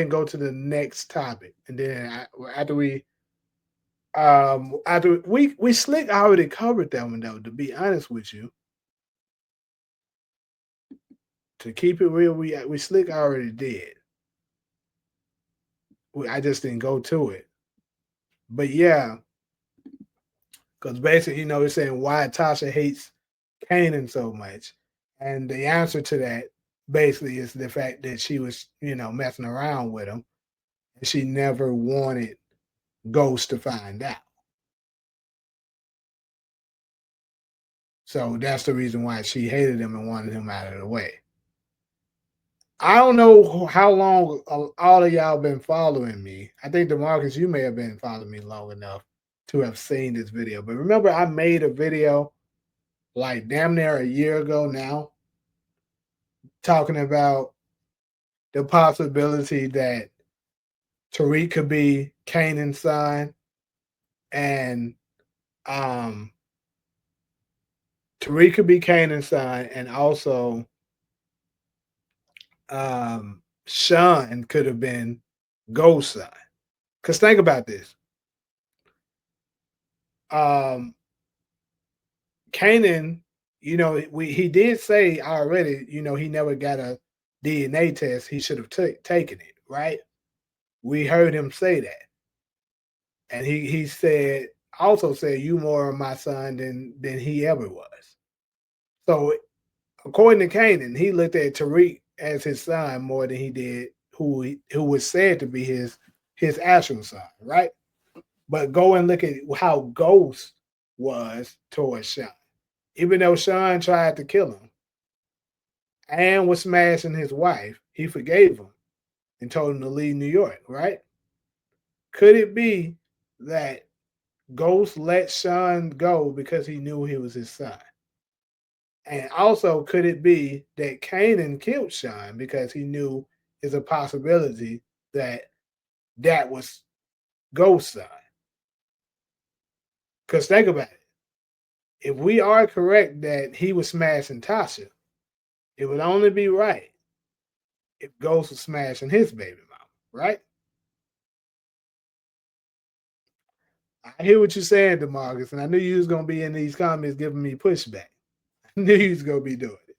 go to the next topic, and then after we slick already covered that one though. To be honest with you, to keep it real, we slick already did. I just didn't go to it, but yeah, because basically, it's saying why Tasha hates Kanan so much, and the answer to that basically is the fact that she was, messing around with him, and she never wanted Ghost to find out. So that's the reason why she hated him and wanted him out of the way. I don't know how long all of y'all been following me. I think DeMarcus, you may have been following me long enough to have seen this video. But remember, I made a video like damn near a year ago now, talking about the possibility that Tariq could be Kanan's son, and Tariq could be Kanan's son, and also Sean could have been Ghost's son. Because think about this. Kanan, he did say already, he never got a DNA test. He should have taken it, right? We heard him say that. And he also said, you more my son than he ever was. So according to Kanan, he looked at Tariq as his son more than he did who was said to be his actual son, right? But go and look at how Ghost was towards Sean. Even though Sean tried to kill him and was smashing his wife, he forgave him and told him to leave New York, right? Could it be that Ghost let Sean go because he knew he was his son? And also, could it be that Kanan killed Sean because he knew it's a possibility that was Ghost's son? Because think about it. If we are correct that he was smashing Tasha, it would only be right if Ghost was smashing his baby mama, right? I hear what you're saying, DeMarcus, and I knew you was gonna be in these comments giving me pushback. I knew you was gonna be doing it.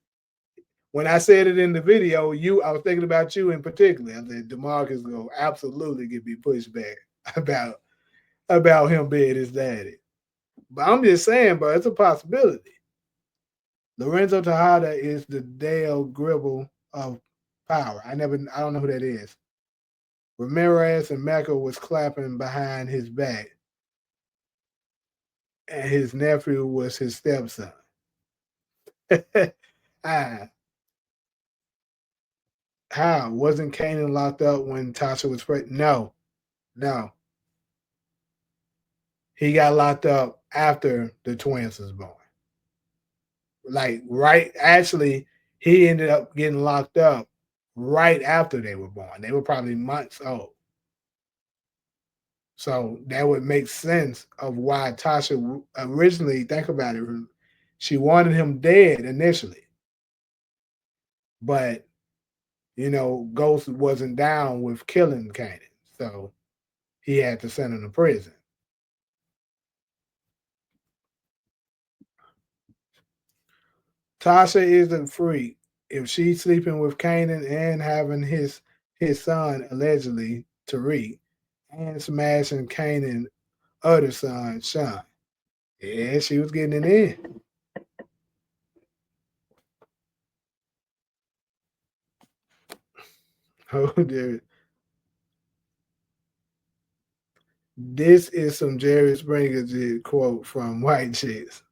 When I said it in the video, I was thinking about you in particular. I said DeMarcus gonna absolutely give me pushback about him being his daddy. But I'm just saying, bro, it's a possibility. Lorenzo Tejada is the Dale Gribble of power. I don't know who that is. Ramirez and Mecca was clapping behind his back, and his nephew was his stepson. How? Wasn't Kanan locked up when Tasha was pregnant? No. He got locked up after the twins was born. Actually, he ended up getting locked up right after they were born. They were probably months old. So that would make sense of why Tasha originally, think about it, she wanted him dead initially. But, Ghost wasn't down with killing Kanan. So he had to send him to prison. Tasha isn't free. If she's sleeping with Kanan and having his son, allegedly, Tariq, and smashing Kanan other son, Sean. Yeah, she was getting it in. Oh, dude. This is some Jerry Springer quote from White Chicks.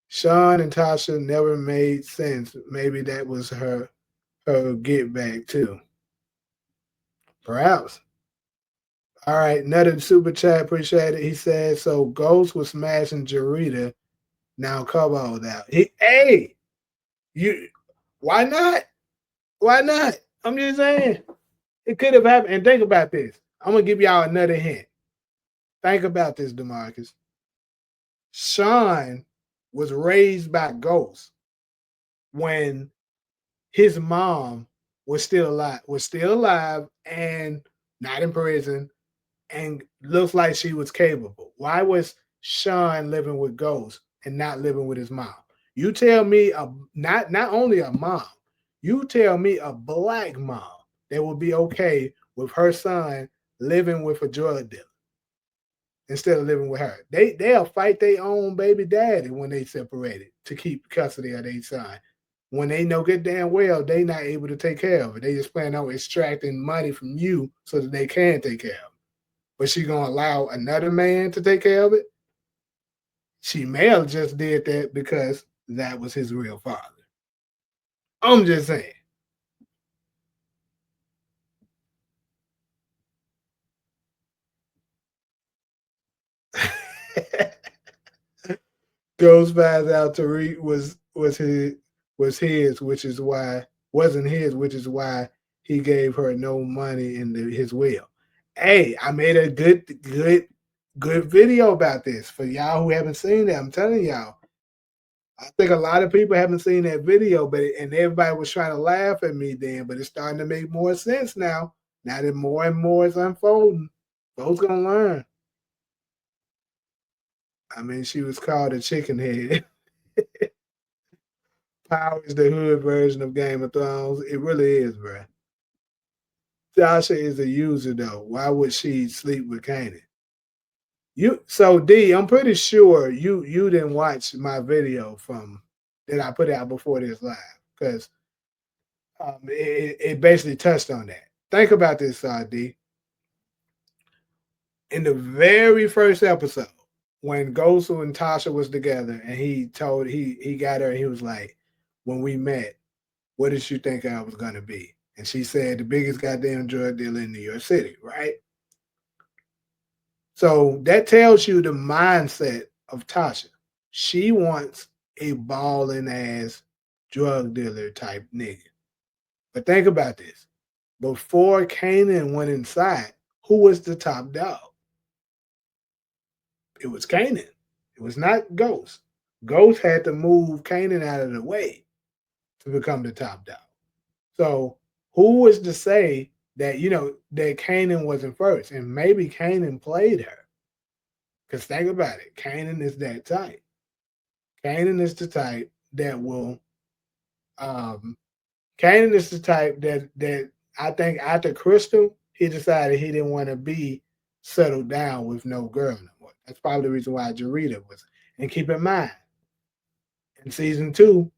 Sean and Tasha never made sense. Maybe that was her get back too. Perhaps. All right, another super chat. Appreciate it. He said, so Ghost was smashing Jarita. Now come on now. Why not? Why not? I'm just saying. It could have happened. And think about this. I'm going to give y'all another hint. Think about this, DeMarcus. Sean was raised by Ghost when his mom was still alive and not in prison and looks like she was capable. Why was Sean living with Ghost and not living with his mom? You tell me not only a mom, you tell me a black mom that would be okay with her son living with a drug dealer instead of living with her. They'll fight their own baby daddy when they separated to keep custody of their son. When they know good damn well they not able to take care of it. They just plan on extracting money from you so that they can take care of it. But she gonna allow another man to take care of it? She may have just did that because that was his real father. I'm just saying. Ghost finds out Tariq was his, which is why wasn't his, which is why he gave her no money in his will. Hey, I made a good video about this for y'all who haven't seen that. I'm telling y'all, I think a lot of people haven't seen that video, and everybody was trying to laugh at me then, but it's starting to make more sense now. Now that more and more is unfolding, folks gonna learn. I mean, she was called a chicken head. Power is the hood version of Game of Thrones. It really is, bro. Tasha is a user though. Why would she sleep with Kanan? I'm pretty sure you didn't watch my video from that I put out before this live because it basically touched on that. Think about this, D. In the very first episode, when Gosu and Tasha was together, and he got her, and he was like, "When we met, what did you think I was gonna be?" And she said, "The biggest goddamn drug dealer in New York City," right? So that tells you the mindset of Tasha. She wants a balling ass drug dealer type nigga. But think about this. Before Kanan went inside, who was the top dog? It was Kanan. It was not Ghost. Ghost had to move Kanan out of the way to become the top dog. So who was to say that that Kanan wasn't first? And maybe Kanan played her. Because think about it, Kanan is that type. Kanan is the type that will Kanan is the type that I think after Crystal, he decided he didn't want to be settled down with no girl no more. That's probably the reason why Jarita was. And keep in mind, in season 2,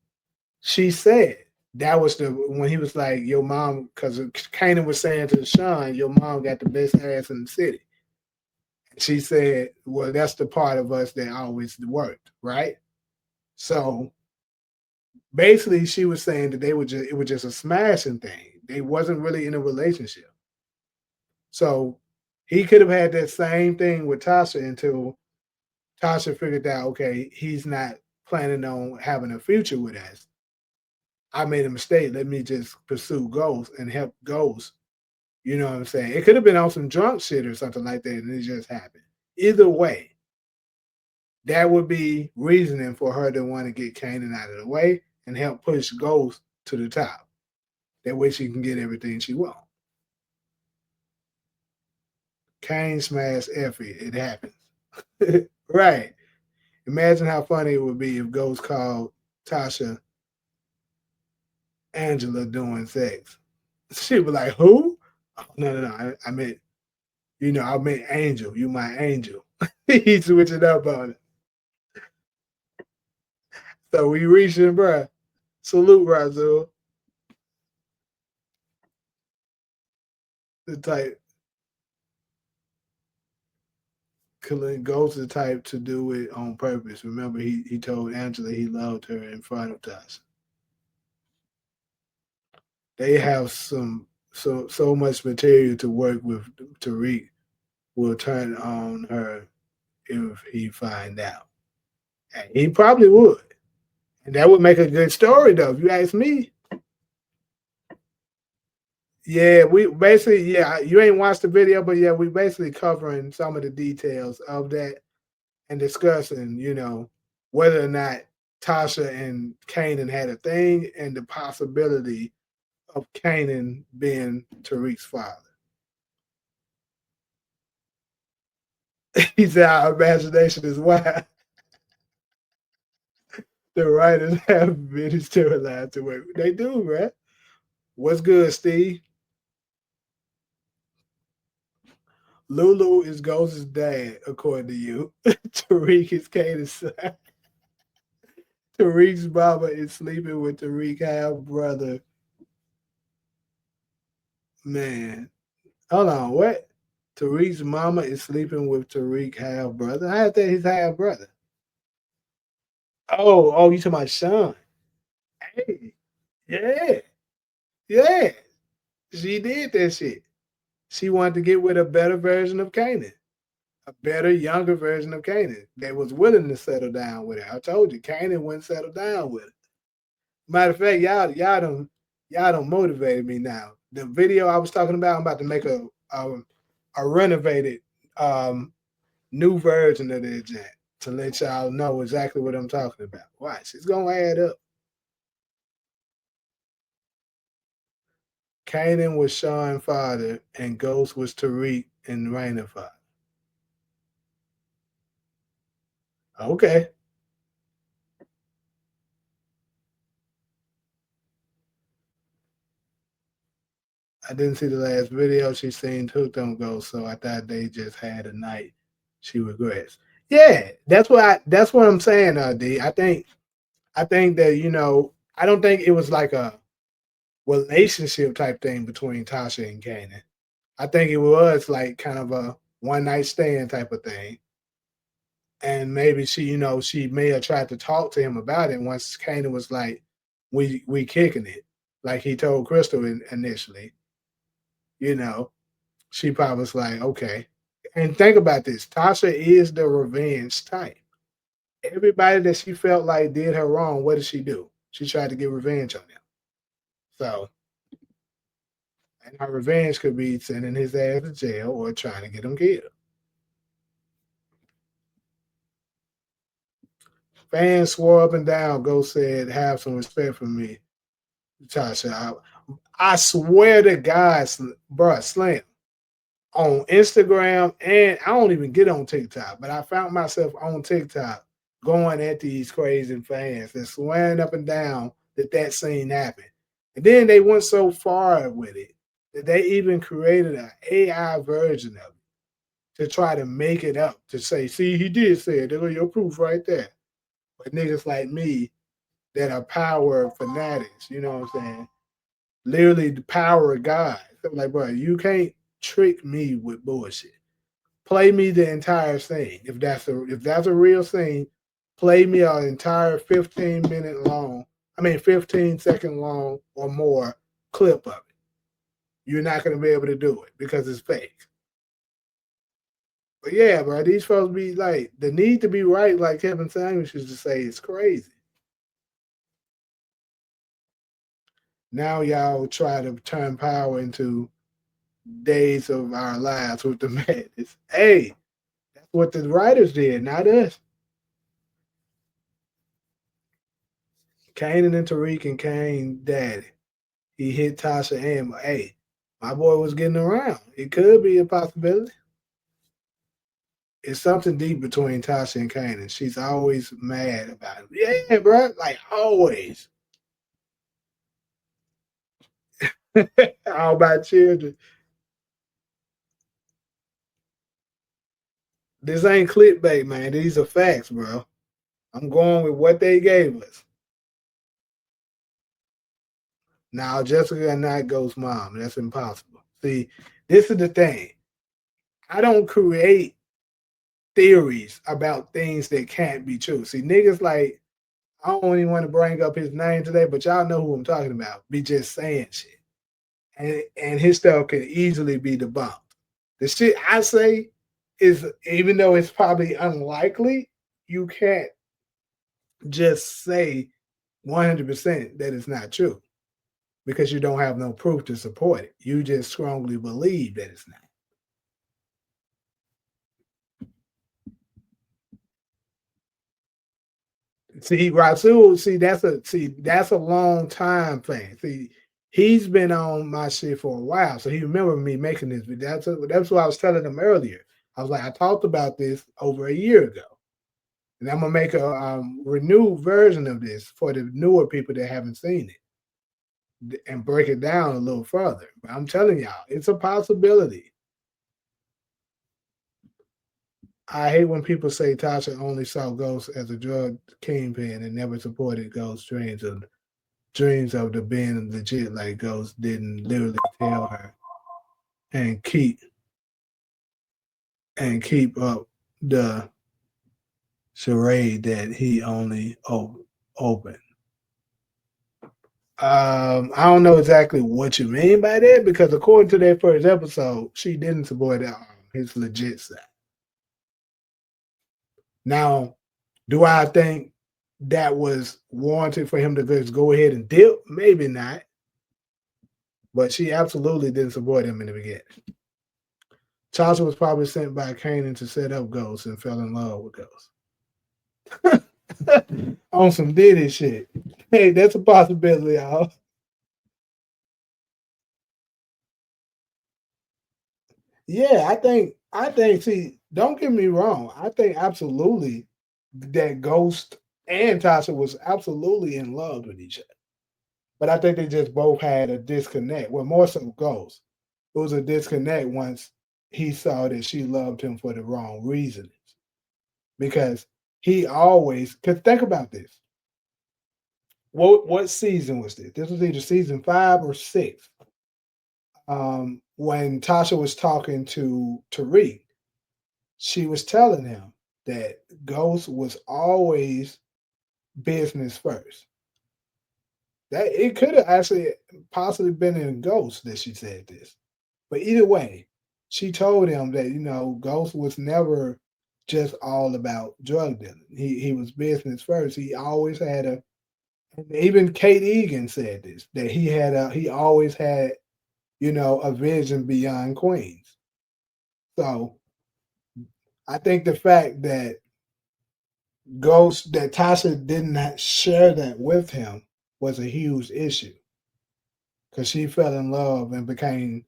she said that was when he was like, your mom, because Kanan was saying to Sean, your mom got the best ass in the city. And she said, well, that's the part of us that always worked, right? So basically she was saying that it was just a smashing thing. They wasn't really in a relationship. So he could have had that same thing with Tasha until Tasha figured out, okay, he's not planning on having a future with us. I made a mistake. Let me just pursue Ghost and help Ghost. You know what I'm saying? It could have been on some drunk shit or something like that, and it just happened. Either way, that would be reasoning for her to want to get Kanan out of the way and help push Ghost to the top. That way she can get everything she wants. Kane smashed Effie. It happens. Right. Imagine how funny it would be if Ghost called Tasha Angela doing sex. She'd be like, who? Oh, no. I meant, I meant Angel. You my angel. He's switching up on it. So we reaching, bruh. Salute, Razul. The type. Ghost the type to do it on purpose. Remember, he told Angela he loved her in front of Tasha. They have so much material to work with. Tariq will turn on her if he find out. And he probably would. And that would make a good story, though, if you ask me. Yeah, we basically, you ain't watched the video, but yeah, we basically covering some of the details of that and discussing, whether or not Tasha and Kanan had a thing and the possibility of Kanan being Tariq's father. He said our imagination is wild. The writers have many storylines to work. They do, right? What's good, Steve? Lulu is Ghost's dad, according to you. Tariq is Kanan's son. Tariq's mama is sleeping with Tariq half brother. Man, hold on, what? Tariq's mama is sleeping with Tariq half brother. How is that his half brother? Oh, you talking about Sean? Hey, yeah, yeah. She did that shit. She wanted to get with a better version of Kanan, a better, younger version of Kanan that was willing to settle down with her. I told you, Kanan wouldn't settle down with her. Matter of fact, y'all don't motivated me now. The video I was talking about, I'm about to make a renovated new version of the event to let y'all know exactly what I'm talking about. Watch, it's gonna add up. Kanan was Sean's father, and Ghost was Tariq and Raina's father. Okay. I didn't see the last video. She seemed hooked on Ghost, so I thought they just had a night. She regrets. Yeah, that's what I'm saying, D. I think that, I don't think it was like a relationship type thing between Tasha and Kanan. I think it was like kind of a one night stand type of thing. And maybe she may have tried to talk to him about it once Kanan was like, we kicking it. Like he told Crystal initially, you know, she probably was like, okay. And think about this. Tasha is the revenge type. Everybody that she felt like did her wrong, what did she do? She tried to get revenge on them. So, and her revenge could be sending his ass to jail or trying to get him killed. Fans swore up and down. Ghost said, "Have some respect for me, Tasha." I swear to God, bro, Slam on Instagram, and I don't even get on TikTok, but I found myself on TikTok going at these crazy fans and swearing up and down that scene happened. And then they went so far with it that they even created an AI version of it to try to make it up to say, see, he did say it. There's your proof right there. But niggas like me that are power fanatics, you know what I'm saying? Literally the power of God. So I'm like, bro, you can't trick me with bullshit. Play me the entire scene. If that's a real scene, play me an entire 15-second long or more clip of it. You're not gonna be able to do it because it's fake. But yeah, bro, these folks be like the need to be right, like Kevin Samuels used to say, is crazy. Now y'all try to turn power into days of our lives with the madness. Hey, that's what the writers did, not us. Kanan and Tariq and Kane daddy. He hit Tasha and hey, my boy was getting around. It could be a possibility. It's something deep between Tasha and Kanan. She's always mad about him. Yeah, bro, like always. All about children. This ain't clickbait, man. These are facts, bro. I'm going with what they gave us. Now, Jessica and not Ghost mom. That's impossible. See, this is the thing. I don't create theories about things that can't be true. See, niggas like, I don't even want to bring up his name today, but y'all know who I'm talking about. Be just saying shit. And his stuff can easily be debunked. The shit I say is, even though it's probably unlikely, you can't just say 100% that it's not true because you don't have no proof to support it. You just strongly believe that it's not. See, Rasul, that's a long time thing. See, he's been on my shit for a while, so he remembered me making this video. That's what I was telling him earlier. I was like, I talked about this over a year ago, and I'm gonna make a renewed version of this for the newer people that haven't seen it and break it down a little further. But I'm telling y'all, it's a possibility. I hate when people say Tasha only saw Ghost as a drug kingpin and never supported Ghost's dreams of the being legit, like Ghost didn't literally tell her and keep up the charade that he only opened. I don't know exactly what you mean by that, because according to that first episode, she didn't support his legit side. Now, do I think that was warranted for him to just go ahead and dip? Maybe not. But she absolutely didn't support him in the beginning. Tasha was probably sent by Kanan to set up Ghost and fell in love with Ghost. On some Diddy shit. Hey, that's a possibility, y'all. Yeah, see, don't get me wrong. I think absolutely that Ghost and Tasha was absolutely in love with each other. But I think they just both had a disconnect. Well, more so Ghost. It was a disconnect once he saw that she loved him for the wrong reasons. Because he always, because think about this. What season was this? This was either season 5 or 6. When Tasha was talking to Tariq, she was telling him that Ghost was always business first. That it could have actually possibly been in Ghost that she said this. But either way, she told him that, Ghost was never just all about drug dealing. He was business first. He always had even Kate Egan said this, that he always had, a vision beyond Queens. So I think the fact that Tasha did not share that with him was a huge issue, because she fell in love and became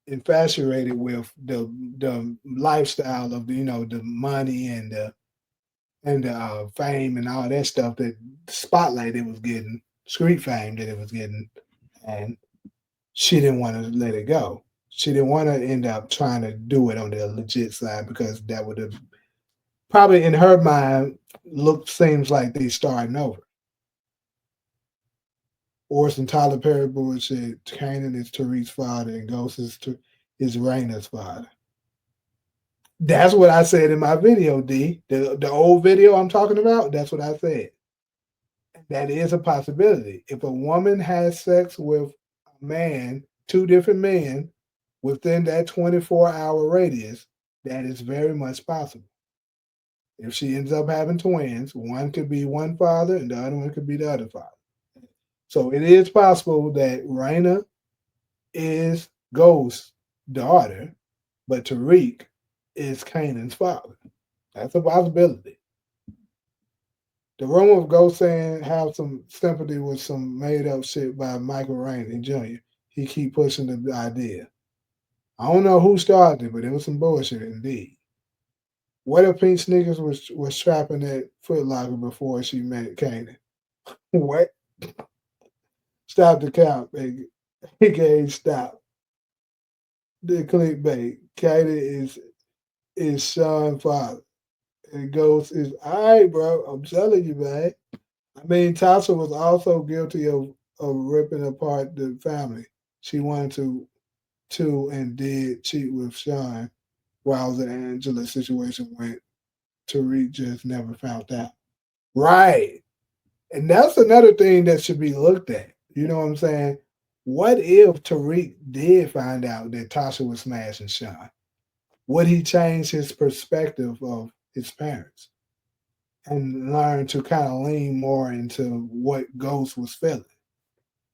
infatuated with the lifestyle of the money and the fame and all that stuff, that spotlight it was getting, street fame that it was getting, and she didn't want to let it go. She didn't want to end up trying to do it on the legit side, because that would have probably in her mind seems like they starting over. Or some Tyler Perry bullshit. Kanan is Tariq's father and Ghost is Raina's father. That's what I said in my video, D. The old video I'm talking about, that's what I said. That is a possibility. If a woman has sex with a man, 2 different men, within that 24-hour radius, that is very much possible. If she ends up having twins, one could be one father and the other one could be the other father. So it is possible that Raina is Ghost's daughter, but Tariq is Kanan's father. That's a possibility. The rumor of Ghost saying have some sympathy with some made up shit by Michael Rainey Jr. He keep pushing the idea. I don't know who started it, but it was some bullshit indeed. What if Pink Sneakers was trapping at Foot Locker before she met Kanan? What? Stop the count, baby. He gave stop. The clickbait. Kanan is Sean's father. And Ghost is all right, bro. I'm telling you, man. I mean, Tasha was also guilty of ripping apart the family. She wanted to and did cheat with Sean, while the Angela situation went. Tariq just never found out. Right. And that's another thing that should be looked at. You know what I'm saying? What if Tariq did find out that Tasha was smashing Sean? Would he change his perspective of his parents and learn to kind of lean more into what Ghost was feeling?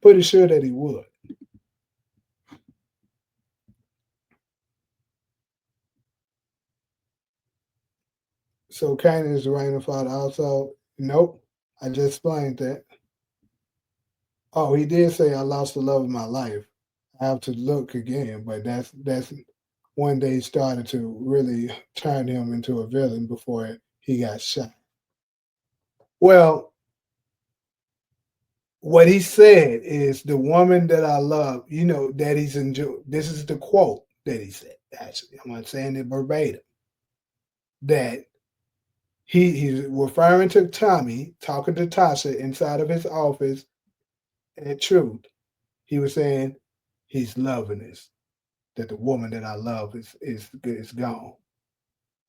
Pretty sure that he would. So Kanan is the reigning father also? Nope. I just explained that. Oh, he did say I lost the love of my life. I have to look again, but that's when they started to really turn him into a villain before he got shot. Well, what he said is the woman that I love, that he's enjoyed. This is the quote that he said, actually. I'm not saying it verbatim. That he's referring to Tommy talking to Tasha inside of his office at Truth. He was saying he's loving this, that the woman that I love is gone.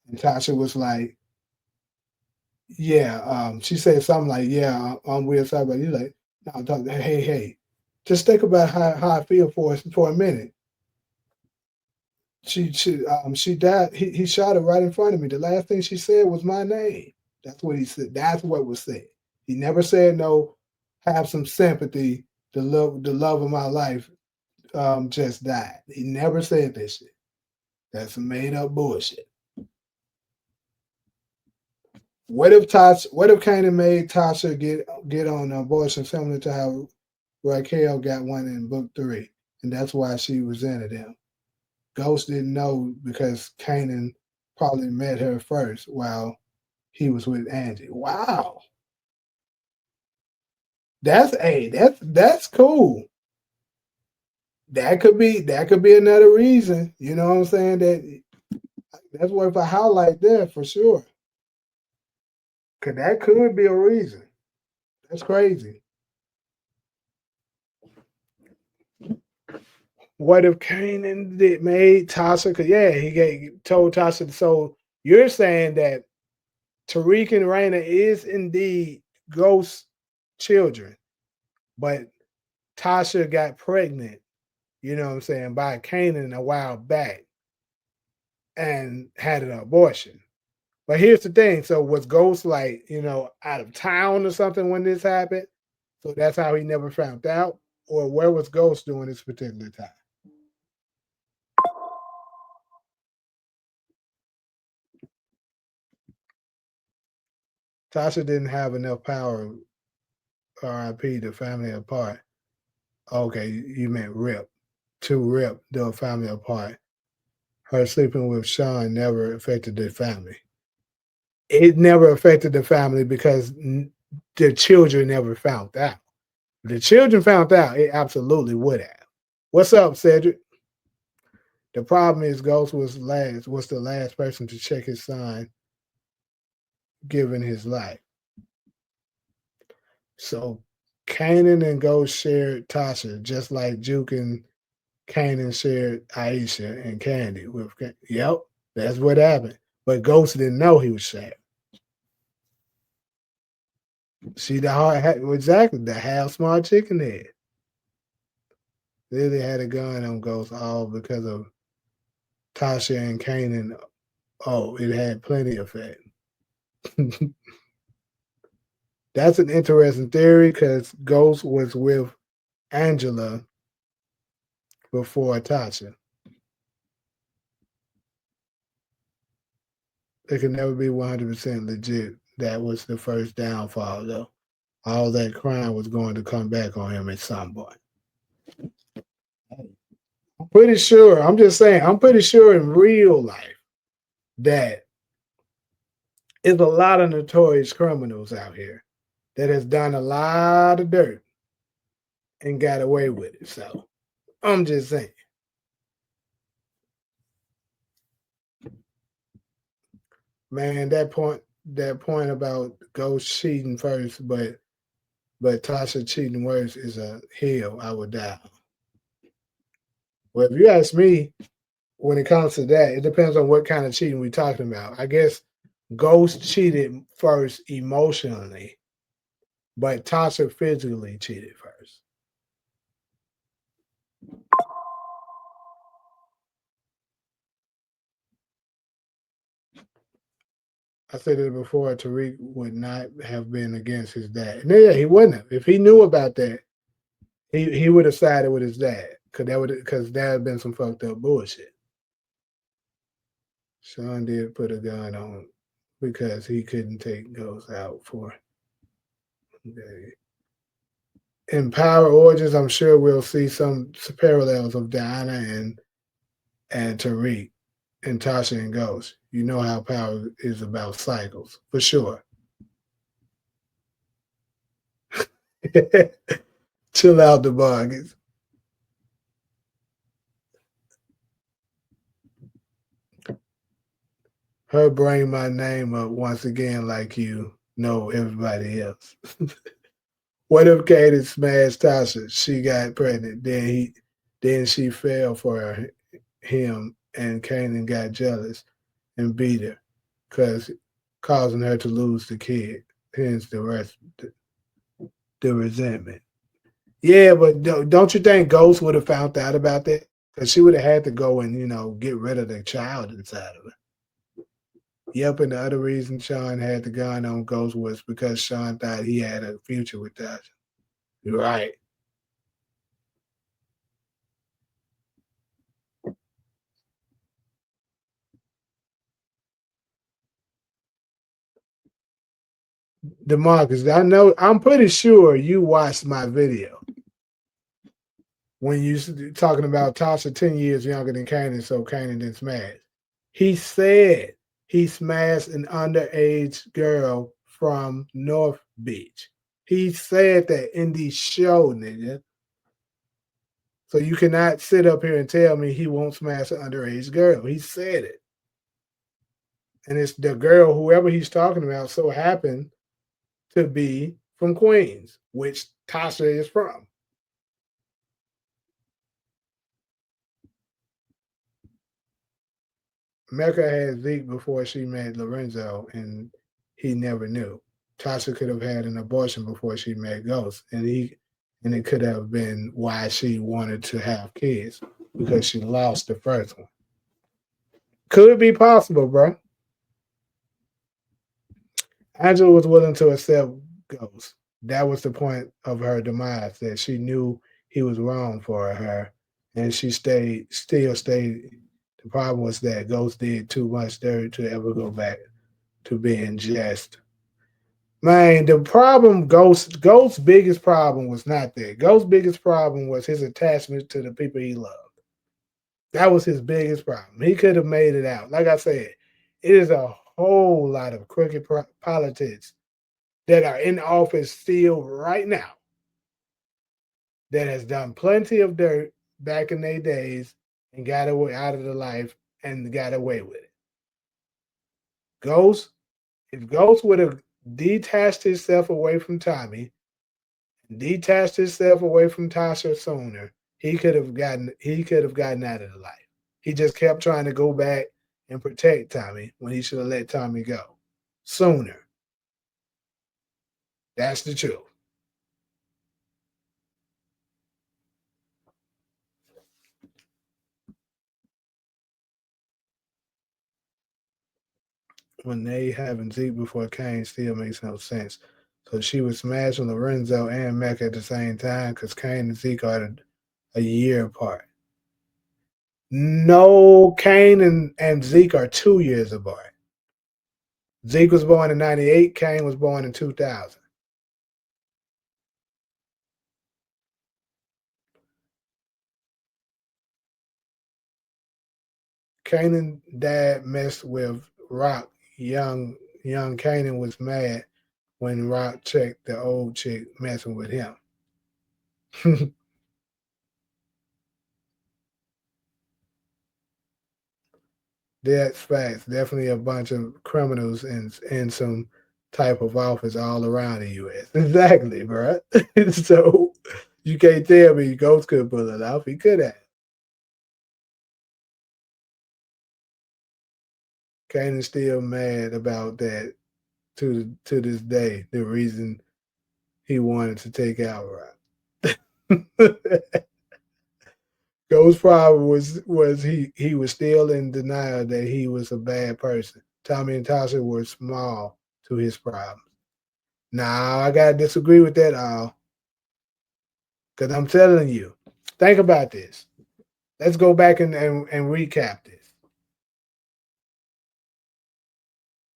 And Tasha was like, yeah, she said something like, yeah, I'm weird sorry, but you like, no, hey, just think about how I feel for a minute. She died. He shot her right in front of me. The last thing she said was my name. That's what he said. That's what was said. He never said no. Have some sympathy. The love of my life just died. He never said that shit. That's some made up bullshit. What if Kanan made Tasha get on abortion similar to how Raquel got one in book 3, and that's why she resented him. Ghost didn't know because Kanan probably met her first while he was with Angie. Wow. That's cool. That could be another reason. You know what I'm saying? That's worth a highlight there for sure. Cause that could be a reason. That's crazy. What if Kanan did made Tasha? Cause yeah, told Tasha. So you're saying that Tariq and Raina is indeed ghost children, but Tasha got pregnant, you know what I'm saying, by Kanan a while back and had an abortion. But here's the thing. So was Ghost like, out of town or something when this happened? So that's how he never found out? Or where was Ghost during this particular time? Tasha didn't have enough power, RIP, the family apart. Okay, you meant Rip. To Rip, the family apart. Her sleeping with Sean never affected the family. It never affected the family because the children never found out. If the children found out, it absolutely would have. What's up, Cedric? The problem is Ghost was the last person to check his son given his life. So Kanan and Ghost shared Tasha, just like Juke and Kanan shared Aisha and Candy. Yep, that's what happened. But Ghost didn't know he was shared. See the heart exactly the half smart chicken head. Lily had a gun on Ghost all because of Tasha and Kanan. Oh, it had plenty of effect. That's an interesting theory because Ghost was with Angela before Tasha. It can never be 100% legit. That was the first downfall, though. All that crime was going to come back on him at some point. I'm pretty sure, I'm just saying, I'm pretty sure in real life that there's a lot of notorious criminals out here that has done a lot of dirt and got away with it. So I'm just saying. Man, that point about Ghost cheating first, but Tasha cheating worse is a hill I would die on. Well, if you ask me, when it comes to that, it depends on what kind of cheating we're talking about. I guess Ghost cheated first emotionally, but Tasha physically cheated first. I said it before. Tariq would not have been against his dad. No, yeah, he wouldn't have. If he knew about that, he would have sided with his dad because that had been some fucked up bullshit. Sean did put a gun on because he couldn't take Ghost out for. Okay. In Power Origins, I'm sure we'll see some parallels of Diana and Tariq and Tasha and Ghost. You know how Power is about cycles, for sure. Chill out, the buggers. Her bring my name up once again like you know everybody else. What if Kanan smashed Tasha? She got pregnant. Then she fell for him, and Kanan got jealous and beat her, causing her to lose the kid. Hence the resentment. Yeah, but don't you think Ghost would have found out about that? Because she would have had to go and get rid of the child inside of her. Yep, and the other reason Sean had the gun on Ghost was because Sean thought he had a future with Tasha. Right. DeMarcus, I'm pretty sure you watched my video when you talking about Tasha 10 years younger than Kanan, so Kanan didn't smash. He said he smashed an underage girl from North Beach. He said that in the show, nigga. So you cannot sit up here and tell me he won't smash an underage girl. He said it. And it's the girl, whoever he's talking about, so happened to be from Queens, which Tasha is from. Mecca had Zeke before she met Lorenzo, and he never knew. Tasha could have had an abortion before she met Ghost, and it could have been why she wanted to have kids because she lost the first one. Could be possible, bro. Angela was willing to accept Ghost. That was the point of her demise, that she knew he was wrong for her, and she still stayed. The problem was that Ghost did too much dirt to ever go back to being just. Man, the problem, Ghost's biggest problem was not that. Ghost's biggest problem was his attachment to the people he loved. That was his biggest problem. He could have made it out. Like I said, it is a whole lot of crooked politics that are in office still right now that has done plenty of dirt back in their days and got away out of the life and got away with it. Ghost, if Ghost would have detached himself away from Tommy, detached himself away from Tasha sooner, he could have gotten out of the life. He just kept trying to go back and protect Tommy when he should have let Tommy go sooner. That's the truth. When they having Zeke before Kane still makes no sense. So she was smashing Lorenzo and Mecca at the same time because Kane and Zeke are a year apart. No, Kane and Zeke are 2 years apart. Zeke was born in 98, Kane was born in 2000. Kanan dad messed with Rock. Young Kanan was mad when Rock checked the old chick messing with him. That's facts. Definitely a bunch of criminals in some type of office all around the U.S. Exactly, bro. So you can't tell me Ghost could pull it off. He could have. Kanan's still mad about that to this day. The reason he wanted to take out Rock. Ghost's problem was he was still in denial that he was a bad person. Tommy and Tasha were small to his problems. Now I gotta disagree with that all. Because I'm telling you, think about this. Let's go back and recap this.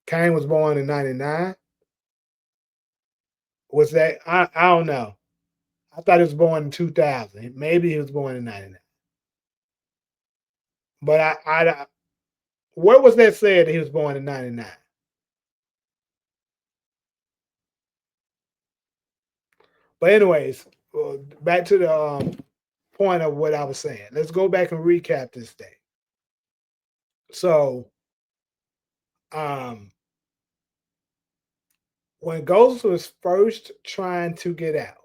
Kane was born in 99. Was that I don't know. I thought he was born in 2000. Maybe he was born in 99. But where was that said that he was born in 99? But anyways, back to the point of what I was saying. Let's go back and recap this day. So, um, when Ghost was first trying to get out,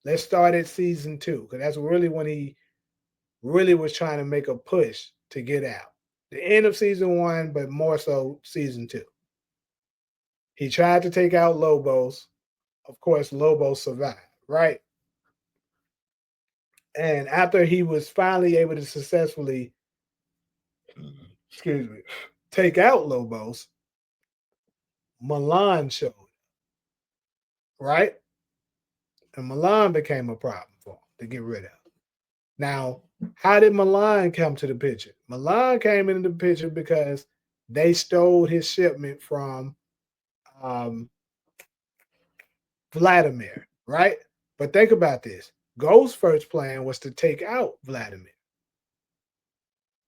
let's start at season two, because that's really when he really was trying to make a push to get out. The end of season one, but more so season two. He tried to take out Lobos. Of course, Lobos survived, right? And after he was finally able to successfully, excuse me, take out Lobos, Milan showed, right? And Milan became a problem for him to get rid of. Now, how did Milan come to the picture? Milan came into the picture because they stole his shipment from um, Vladimir, right? But think about this. Ghost's first plan was to take out Vladimir.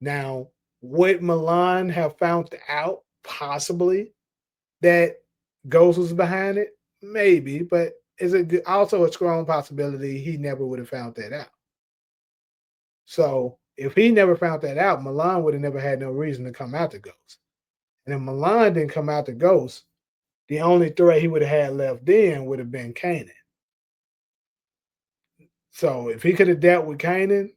Now, would Milan have found out possibly that Ghost was behind it? Maybe, but is it also a strong possibility he never would have found that out? So if he never found that out, Milan would have never had no reason to come out the Ghost. And if Milan didn't come out the Ghost, the only threat he would have had left then would have been Kanan. So if he could have dealt with Kanan,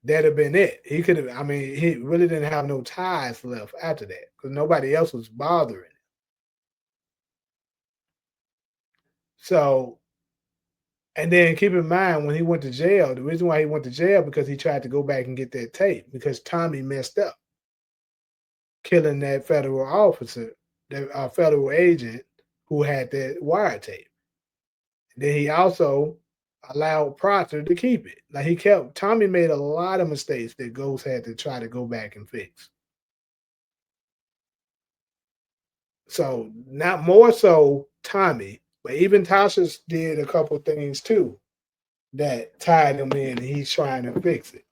that'd have been it. He could have, I mean, he really didn't have no ties left after that because nobody else was bothering him. So, and then keep in mind when he went to jail, the reason why he went to jail because he tried to go back and get that tape because Tommy messed up, killing that federal officer, that federal agent who had that wiretap. Then he also allowed Proctor to keep it. Like he kept Tommy made a lot of mistakes that Ghost had to try to go back and fix. So not more so Tommy, but even Tasha did a couple things too that tied him in, and he's trying to fix it.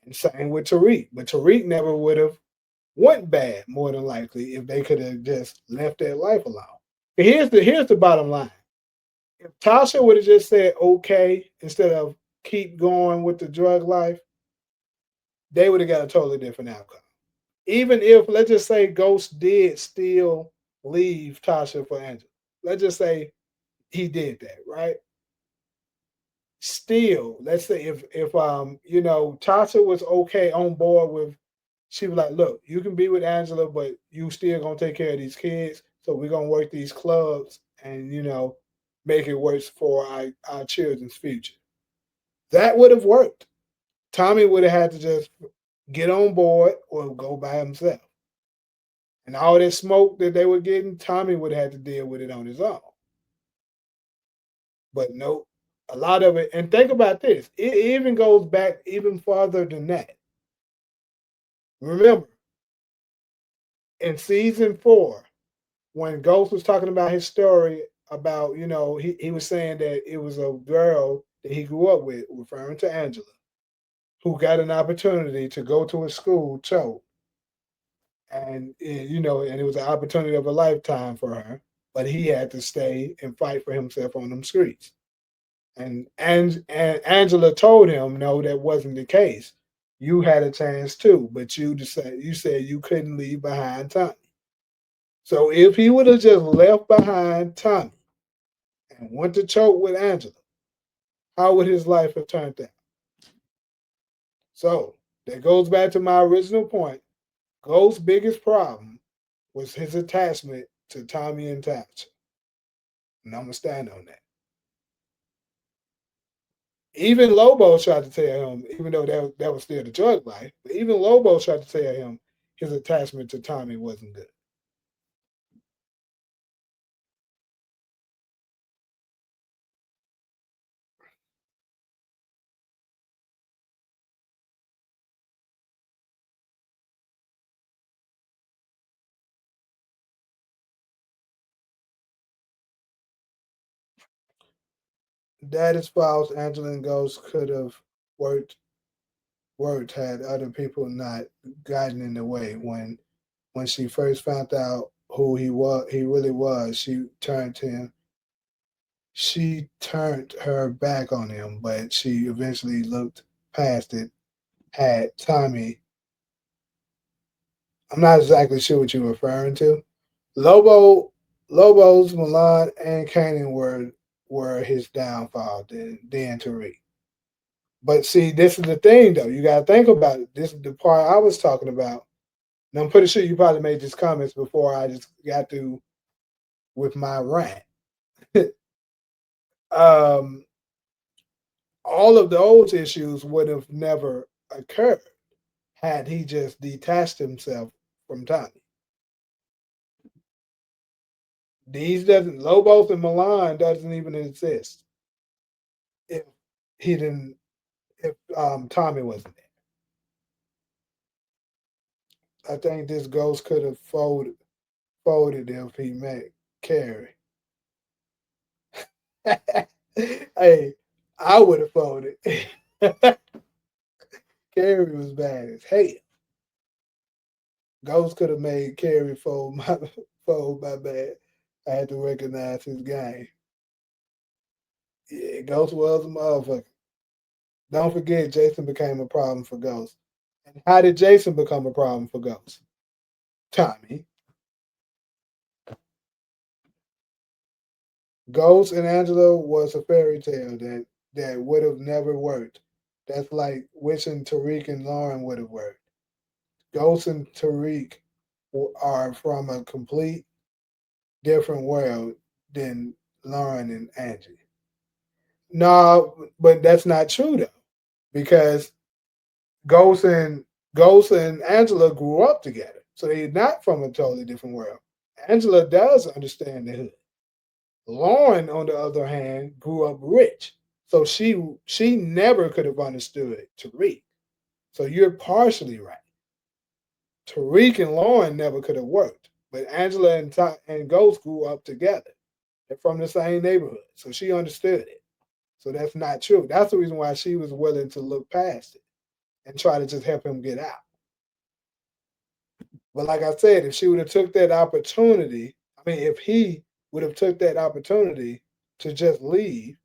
And same with Tariq, but Tariq never would have went bad more than likely if they could have just left their life alone. But here's the bottom line: if Tasha would have just said okay instead of keep going with the drug life, they would have got a totally different outcome. Even if let's just say Ghost did still leave Tasha for Angela, let's just say he did that, right? Still, let's say if Tasha was okay on board with, she was like, look, you can be with Angela, but you still gonna take care of these kids. So we're gonna work these clubs and make it worse for our children's future. That would have worked. Tommy would have had to just get on board or go by himself. And all that smoke that they were getting, Tommy would have had to deal with it on his own. But no, a lot of it, and think about this, it even goes back even farther than that. Remember, in season 4, when Ghost was talking about his story about, he was saying that it was a girl that he grew up with, referring to Angela, who got an opportunity to go to a school, Cho. And it was an opportunity of a lifetime for her, but he had to stay and fight for himself on them streets. And Angela told him, no, that wasn't the case. You had a chance too, but you said you couldn't leave behind Tommy. So if he would have just left behind Tommy and went to choke with Angela, how would his life have turned out? So that goes back to my original point. Ghost's biggest problem was his attachment to Tommy and Tasha. And I'm gonna stand on that. Even Lobo tried to tell him, even though that was still the drug life, but even Lobo tried to tell him his attachment to Tommy wasn't good. That is false. Angela and Ghost could have worked worked had other people not gotten in the way. When she first found out who he really was, she turned her back on him, but she eventually looked past it. Had Tommy, I'm not exactly sure what you're referring to. Lobo, Lobos, Milan, and Kanan were his downfall. Then Tariq. But see, this is the thing though. You gotta think about it. This is the part I was talking about. And I'm pretty sure you probably made these comments before I just got through with my rant. um, all of those issues would have never occurred had he just detached himself from Tommy. These doesn't Lobos and Milan doesn't even exist if he didn't if Tommy wasn't there. I think this ghost could have folded if he met Carrie. Hey, I would have folded. Carrie was bad as hell. Ghost could have made Carrie fold my bad. I had to recognize his game. Yeah, Ghost was a motherfucker. Don't forget, Jason became a problem for Ghost. And how did Jason become a problem for Ghost? Tommy. Ghost and Angela was a fairy tale that would have never worked. That's like wishing Tariq and Lauren would have worked. Ghost and Tariq are from a complete different world than Lauren and Angie. No, but that's not true though, because Ghost and Ghost and Angela grew up together, so they're not from a totally different world. Angela does understand the hood. Lauren, on the other hand, grew up rich, so she never could have understood Tariq. So you're partially right. Tariq and Lauren never could have worked, but Angela and Ghost grew up together. They're from the same neighborhood, so she understood it. So that's not true. That's the reason why she was willing to look past it and try to just help him get out. But like I said, if she would have took that opportunity, I mean, if he would have took that opportunity to just leave,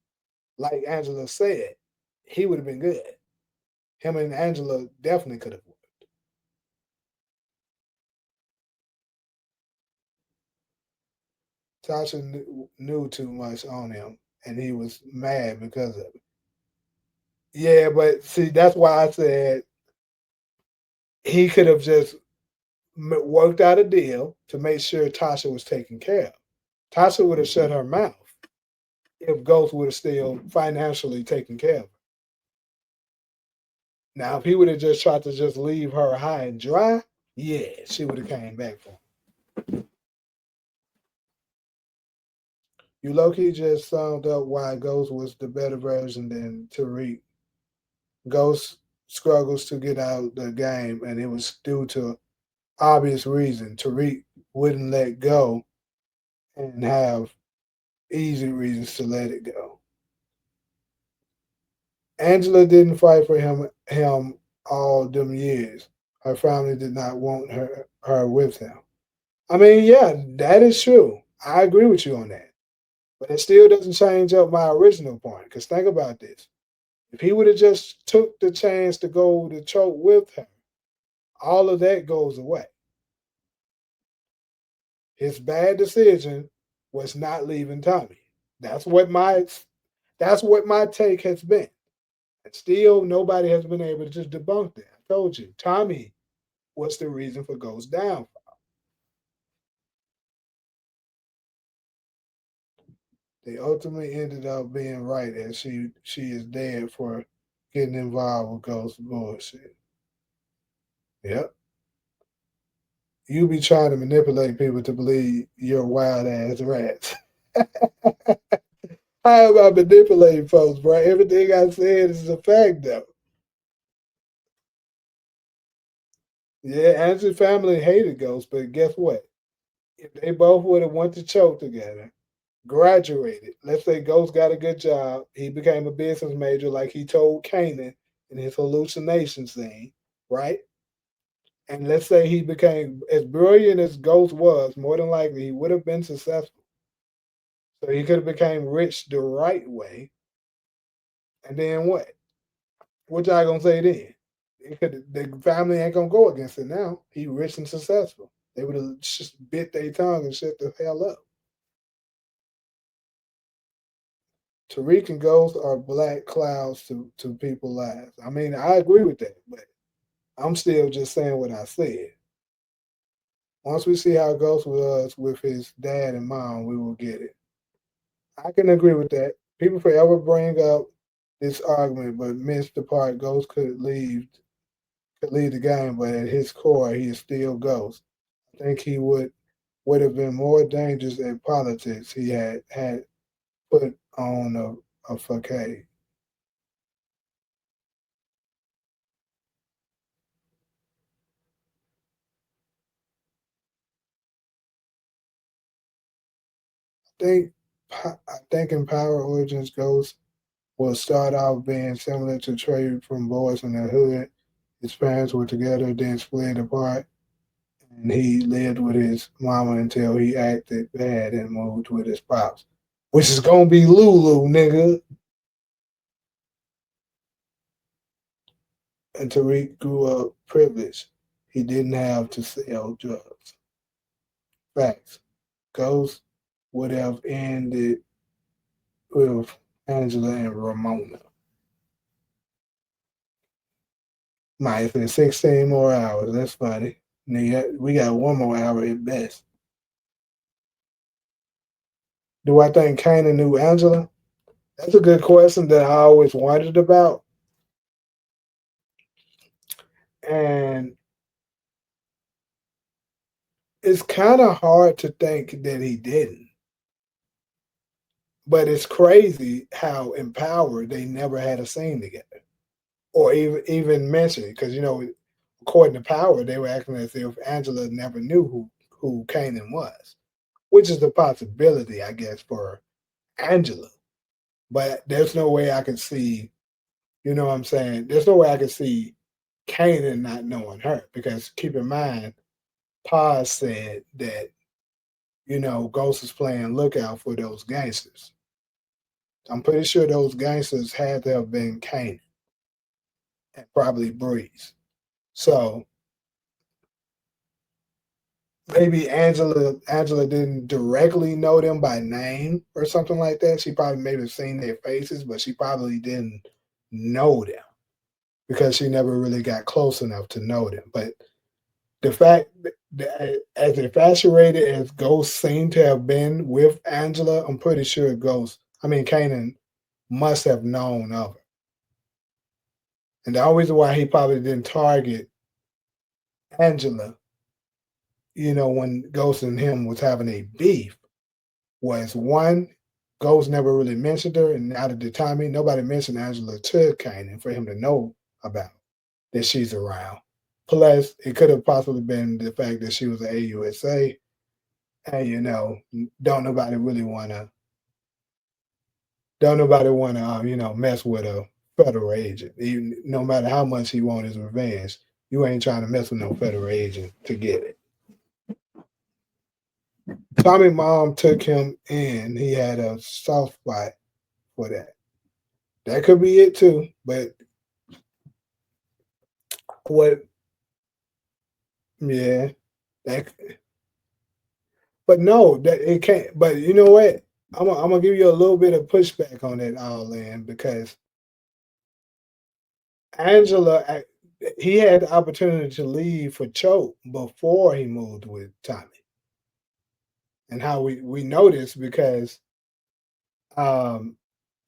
like Angela said, he would have been good. Him and Angela definitely could have worked. Tasha knew too much on him, and he was mad because of it. Yeah, but see, that's why I said he could have just worked out a deal to make sure Tasha was taken care of. Tasha would have shut her mouth if Ghost would have still financially taken care of her. Now, if he would have just tried to just leave her high and dry, yeah, she would have came back for him. You low key just summed up why Ghost was the better version than Tariq. Ghost struggles to get out the game, and it was due to obvious reason. Tariq wouldn't let go and have easy reasons to let it go. Angela didn't fight for him all them years. Her family did not want her with him. I mean, yeah, that is true. I agree with you on that. But it still doesn't change up my original point. Because think about this. If he would have just took the chance to go to choke with her, all of that goes away. His bad decision was not leaving Tommy. That's what my that's what my take has been. And still nobody has been able to just debunk that. I told you, Tommy was the reason for Ghost downfall. They ultimately ended up being right as she is dead for getting involved with Ghost bullshit. Yep. You be trying to manipulate people to believe you're wild ass rats. How am I manipulating folks, bro? Everything I said is a fact, though. Yeah, Angie's family hated Ghost, but guess what? If they both would have went to choke together, graduated. Let's say Ghost got a good job. He became a business major, like he told Kanan in his hallucination scene, right? And let's say he became as brilliant as Ghost was, more than likely he would have been successful. So he could have became rich the right way. And then what? What y'all gonna say then? It could the family ain't gonna go against it now. He rich and successful. They would have just bit their tongue and shut the hell up. Tariq and Ghost are black clouds to people's lives. I mean, I agree with that, but I'm still just saying what I said. Once we see how Ghost was with his dad and mom, we will get it. I can agree with that. People forever bring up this argument, but miss the part Ghost could leave the game, but at his core, he is still Ghost. I think he would have been more dangerous in politics. He had put on a facade. think I think in Power Origins Ghost will start off being similar to Trey from Boys in the Hood. His parents were together, then split apart, and he lived with his mama until he acted bad and moved with his pops, which is gonna be Lulu, nigga. And Tariq grew up privileged. He didn't have to sell drugs. Facts. Ghost would have ended with Angela and Ramona. Might have 16 more hours. That's funny. Nigga, we got one more hour at best. Do I think Kanan knew Angela? That's a good question that I always wondered about. And it's kind of hard to think that he didn't. But it's crazy how empowered they never had a scene together. Or even mention it. Because, according to Power, they were acting as if Angela never knew who Kanan was. Which is a possibility, I guess, for Angela. But there's no way I can see, you know what I'm saying? There's no way I can see Kanan not knowing her because keep in mind, Paz said that, Ghost is playing lookout for those gangsters. I'm pretty sure those gangsters had to have been Kanan and probably Breeze. So maybe Angela didn't directly know them by name or something like that. She probably maybe seen their faces, but she probably didn't know them because she never really got close enough to know them. But the fact that as infatuated as Ghost seemed to have been with Angela, I'm pretty sure Kanan must have known of her. And the only reason why he probably didn't target Angela, when Ghost and him was having a beef, was one, Ghost never really mentioned her, and out of the timing, nobody mentioned Angela to Kanan for him to know about that she's around. Plus, it could have possibly been the fact that she was an AUSA, and don't nobody really want to mess with a federal agent. Even no matter how much he wants his revenge, you ain't trying to mess with no federal agent to get it. Tommy mom took him in. He had a soft spot for that. That could be it too. But what? Yeah, that. But no, that it can't. But you know what? I'm gonna give you a little bit of pushback on that, all land, because Angela, he had the opportunity to leave for Choke before he moved with Tommy. And how we know this because um,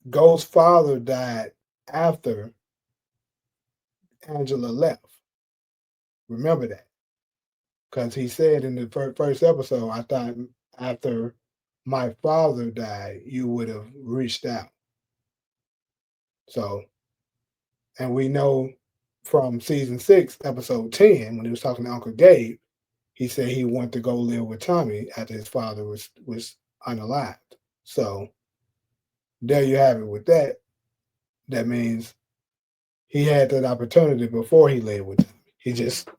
Ghost's father died after Angela left. Remember that. Because he said in the first episode, I thought after my father died, you would have reached out. So, and we know from season 6, episode 10, when he was talking to Uncle Gabe, he said he wanted to go live with Tommy after his father was unalived. So there you have it with that. That means he had that opportunity before he laid with him. He just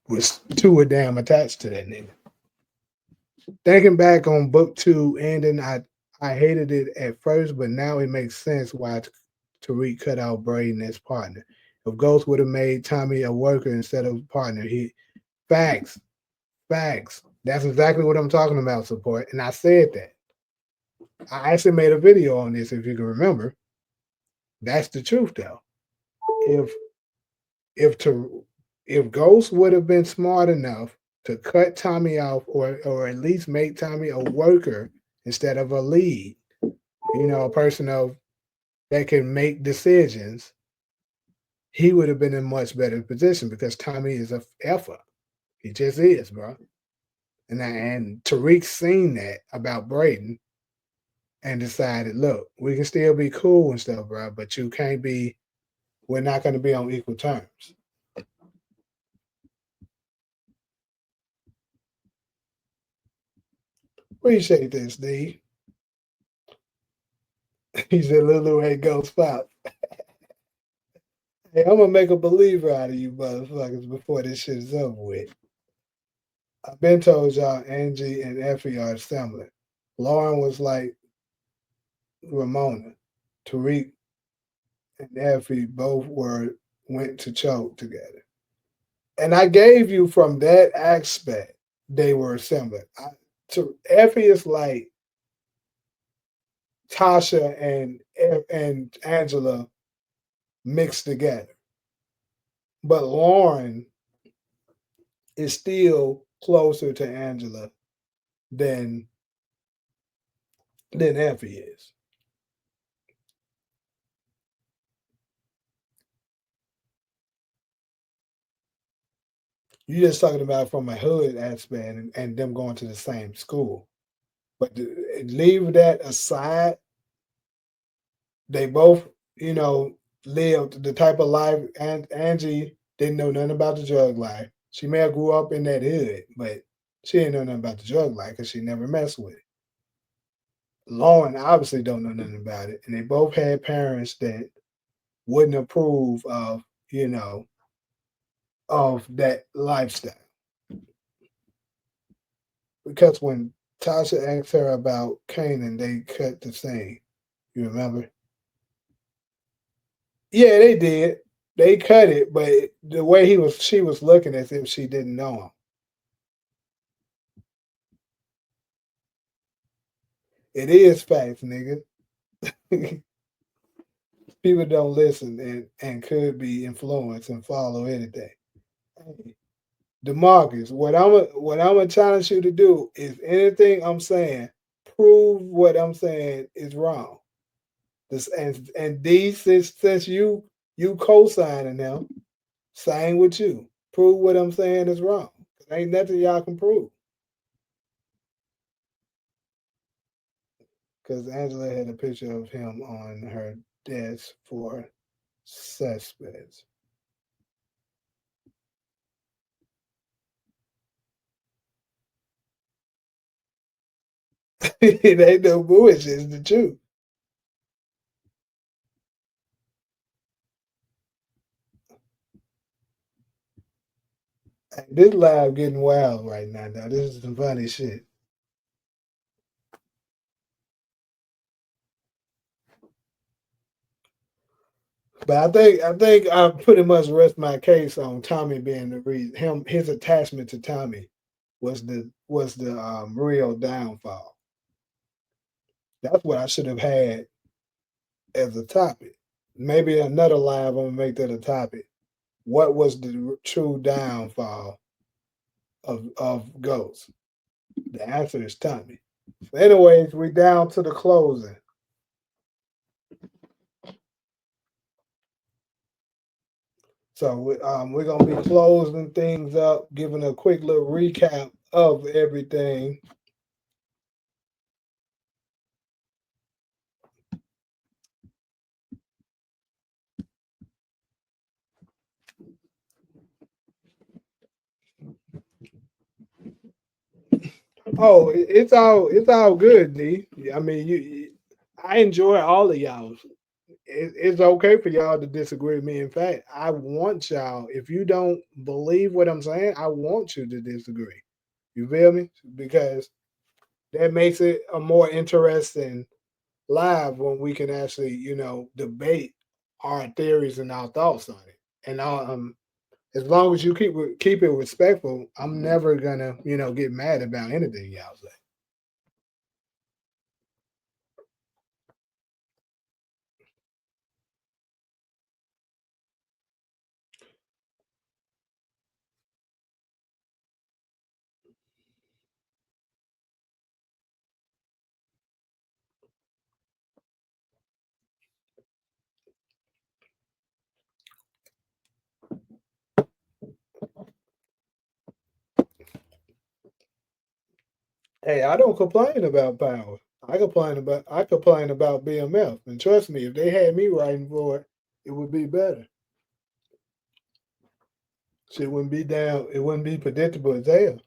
was too damn attached to that nigga. Thinking back on book 2 ending, I hated it at first, but now it makes sense why Tariq cut out Braden as partner. If Ghost would have made Tommy a worker instead of a partner, he facts, facts. That's exactly what I'm talking about, support. And I said that. I actually made a video on this, if you can remember. That's the truth, though. If if to if Ghost would have been smart enough to cut Tommy off, or at least make Tommy a worker instead of a lead, a person that can make decisions, he would have been in a much better position because Tommy is a effer. He just is, bro. And Tariq seen that about Braden and decided, look, we can still be cool and stuff, bro, but you can't be. We're not going to be on equal terms. Appreciate this, D. He said, Lulu ain't Ghost Pop. Hey, I'm going to make a believer out of you motherfuckers before this shit is over with. I've been told y'all Angie and Effie are similar. Lauren was like Ramona. Tariq and Effie both went to choke together. And I gave you from that aspect, they were similar. Effie is like Tasha and Angela mixed together. But Lauren is still closer to Angela than Effie is. You're just talking about from a hood aspect and them going to the same school. But leave that aside, they both, lived the type of life. And Angie didn't know nothing about the drug life. She may have grew up in that hood, but she didn't know nothing about the drug life because she never messed with it. Lauren obviously don't know nothing about it, and they both had parents that wouldn't approve of, of that lifestyle. Because when Tasha asked her about Kanan, they cut the scene. You remember? Yeah, they did. They cut it, but the way she was looking as if she didn't know him. It is facts, nigga. People don't listen and could be influenced and follow anything. Hey, DeMarcus, what I'm gonna challenge you to do is anything I'm saying, prove what I'm saying is wrong. This and these since you co-signing them, same with you. Prove what I'm saying is wrong. Ain't nothing y'all can prove. Because Angela had a picture of him on her desk for suspects. It ain't no bullshit, it's the truth. This live getting wild right now, though. This is some funny shit. But I think I pretty much rest my case on Tommy being the reason. His attachment to Tommy was the real downfall. That's what I should have had as a topic. Maybe another live I'm gonna make that a topic. What was the true downfall of Ghost? The answer is Tommy. Anyways, we down to the closing. So we're gonna be closing things up, giving a quick little recap of everything. Oh, it's all good, D. I mean, I enjoy all of y'all. It's okay for y'all to disagree with me. In fact, I want y'all. If you don't believe what I'm saying, I want you to disagree. You feel me? Because that makes it a more interesting live when we can actually, debate our theories and our thoughts on it. And as long as you keep it respectful, I'm never gonna, get mad about anything y'all say. Hey, I don't complain about power. I complain about BMF. And trust me, if they had me writing for it, it would be better. Shit wouldn't be down. It wouldn't be predictable as hell.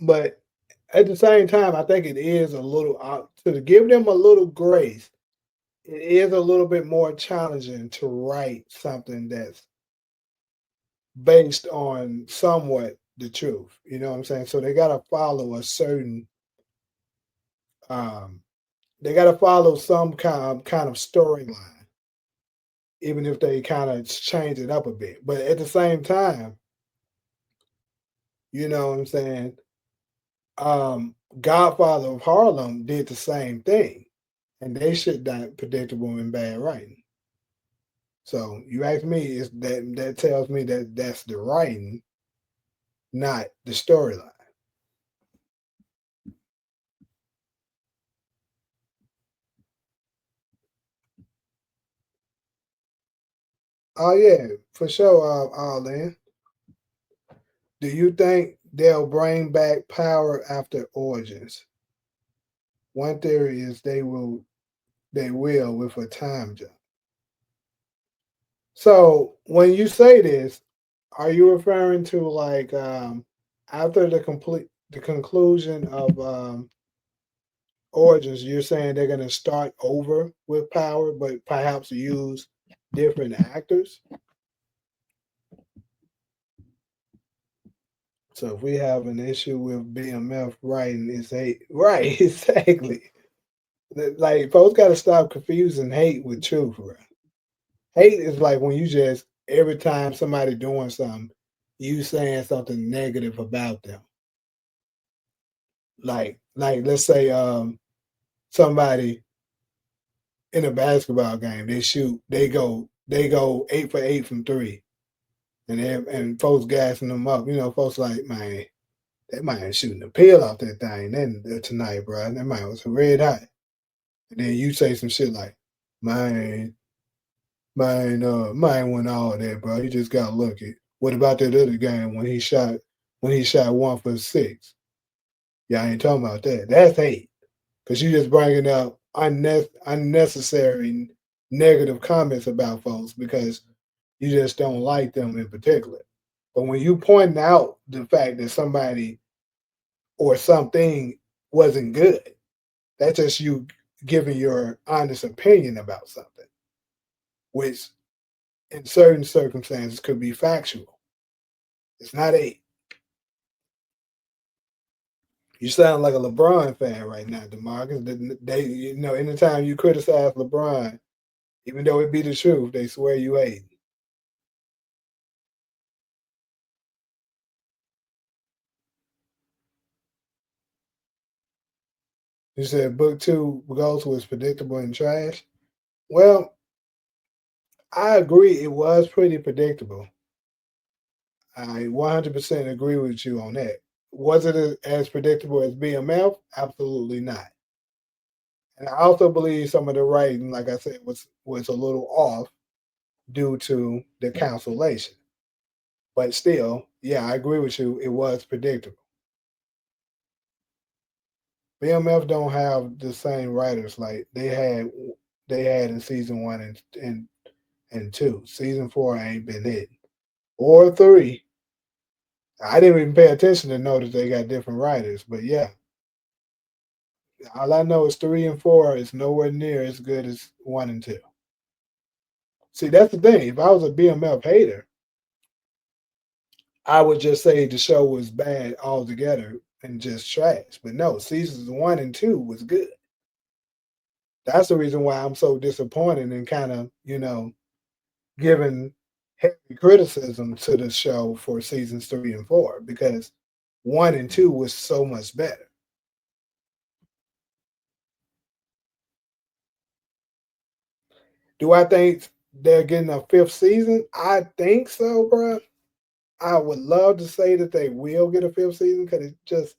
But at the same time, I think it is a little to give them a little grace. It is a little bit more challenging to write something that's based on somewhat the truth. You know what I'm saying? So they got to follow a certain. Um, they got to follow some kind of storyline, even if they kind of change it up a bit. But at the same time, you know what I'm saying? Godfather of Harlem did the same thing, and they shit that predictable and bad writing. So you ask me, is that tells me that that's the writing, not the storyline. Oh yeah, for sure. All in. Do you think they'll bring back power after Origins? One theory is they will with a time jump. So when you say this, are you referring to like after the conclusion of Origins, you're saying they're gonna start over with power, but perhaps use different actors? So if we have an issue with BMF writing, it's hate. Right, exactly. Like folks gotta stop confusing hate with truth, bro. Hate is like when you just every time somebody doing something, you saying something negative about them. Like let's say somebody in a basketball game, they go 8 for 8 from three, and folks gassing them up. Folks like, man, that man shooting a pill off that thing then tonight, bro. That man was red hot. And then you say some shit like, man, mine went all that, bro. He just got lucky. What about that other game when he shot 1 for 6? Yeah, I ain't talking about that. That's hate. Cause you just bringing up unnecessary negative comments about folks because you just don't like them in particular. But when you point out the fact that somebody or something wasn't good, that's just you giving your honest opinion about something, which in certain circumstances could be factual. It's not a. You sound like a LeBron fan right now, DeMarcus. Anytime you criticize LeBron, even though it be the truth, they swear you hate. You said book two goes was predictable and trash. Well, I agree. It was pretty predictable. I 100% agree with you on that. Was it as predictable as BMF? Absolutely not. And I also believe some of the writing, like I said, was a little off due to the cancellation. But still, yeah, I agree with you. It was predictable. BMF don't have the same writers like they had in season one and two. Season four ain't been hit. Or three. I didn't even pay attention to know that they got different writers, but yeah. All I know is three and four is nowhere near as good as one and two. See, that's the thing. If I was a BMF hater, I would just say the show was bad altogether and just trash. But no, seasons one and two was good. That's the reason why I'm so disappointed and kind of, giving heavy criticism to the show for seasons three and four because one and two was so much better. Do I think they're getting a fifth season? I think so, bro. I would love to say that they will get a fifth season because it just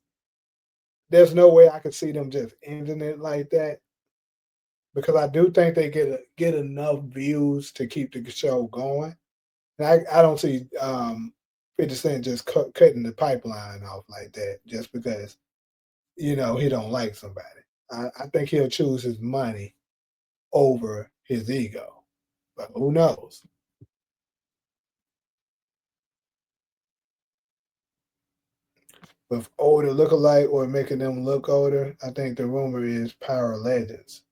there's no way I could see them just ending it like that. Because I do think they get enough views to keep the show going. And I don't see 50 Cent just cutting the pipeline off like that just because he don't like somebody. I think he'll choose his money over his ego, but who knows? With older lookalike or making them look older, I think the rumor is Power Legends.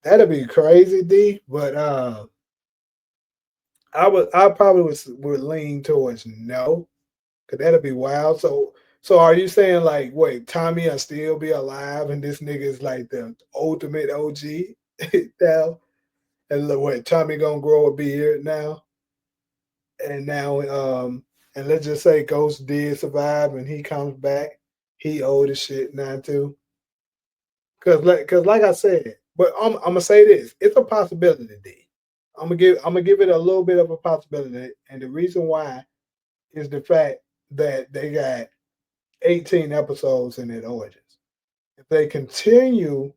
That'd be crazy, D. But I probably would lean towards no, cause that'd be wild. So are you saying like, wait, Tommy will still be alive, and this nigga is like the ultimate OG now? And look, what Tommy gonna grow a beard now? And now, and let's just say Ghost did survive, and he comes back. He old as shit now too. Cause like I said, but I'm gonna say this: it's a possibility, D. I'm gonna give it a little bit of a possibility, and the reason why is the fact that they got 18 episodes in their origins. If they continue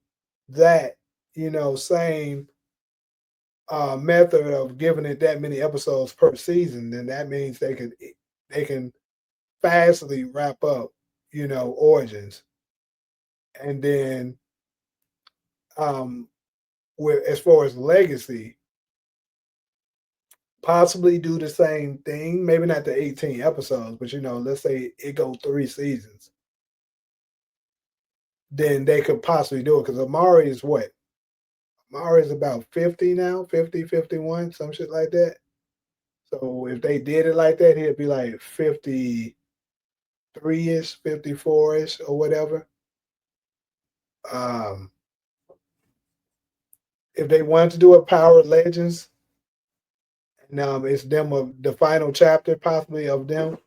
that, same method of giving it that many episodes per season, then that means they can fastly wrap up, origins, and then with as far as legacy, possibly do the same thing. Maybe not the 18 episodes, but let's say it go 3 seasons, then they could possibly do it because Amari is what? Amari is about 50 now, 50, 51, some shit like that. So if they did it like that, he'd be like 53-ish, 54-ish, or whatever. Um, if they wanted to do a Power Legends, and it's them of the final chapter possibly of them,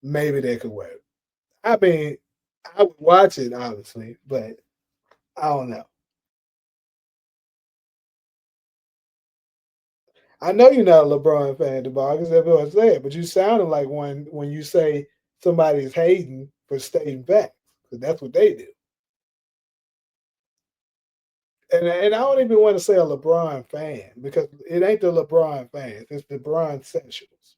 maybe they could work. I mean, I would watch it honestly, but I don't know. I know you're not a LeBron fan, DeBarcus. Everyone say it, but you sounded like one when you say somebody's hating for stating facts, because that's what they do. And I don't even want to say a LeBron fan because it ain't the LeBron fans. It's the Bron Sexuals.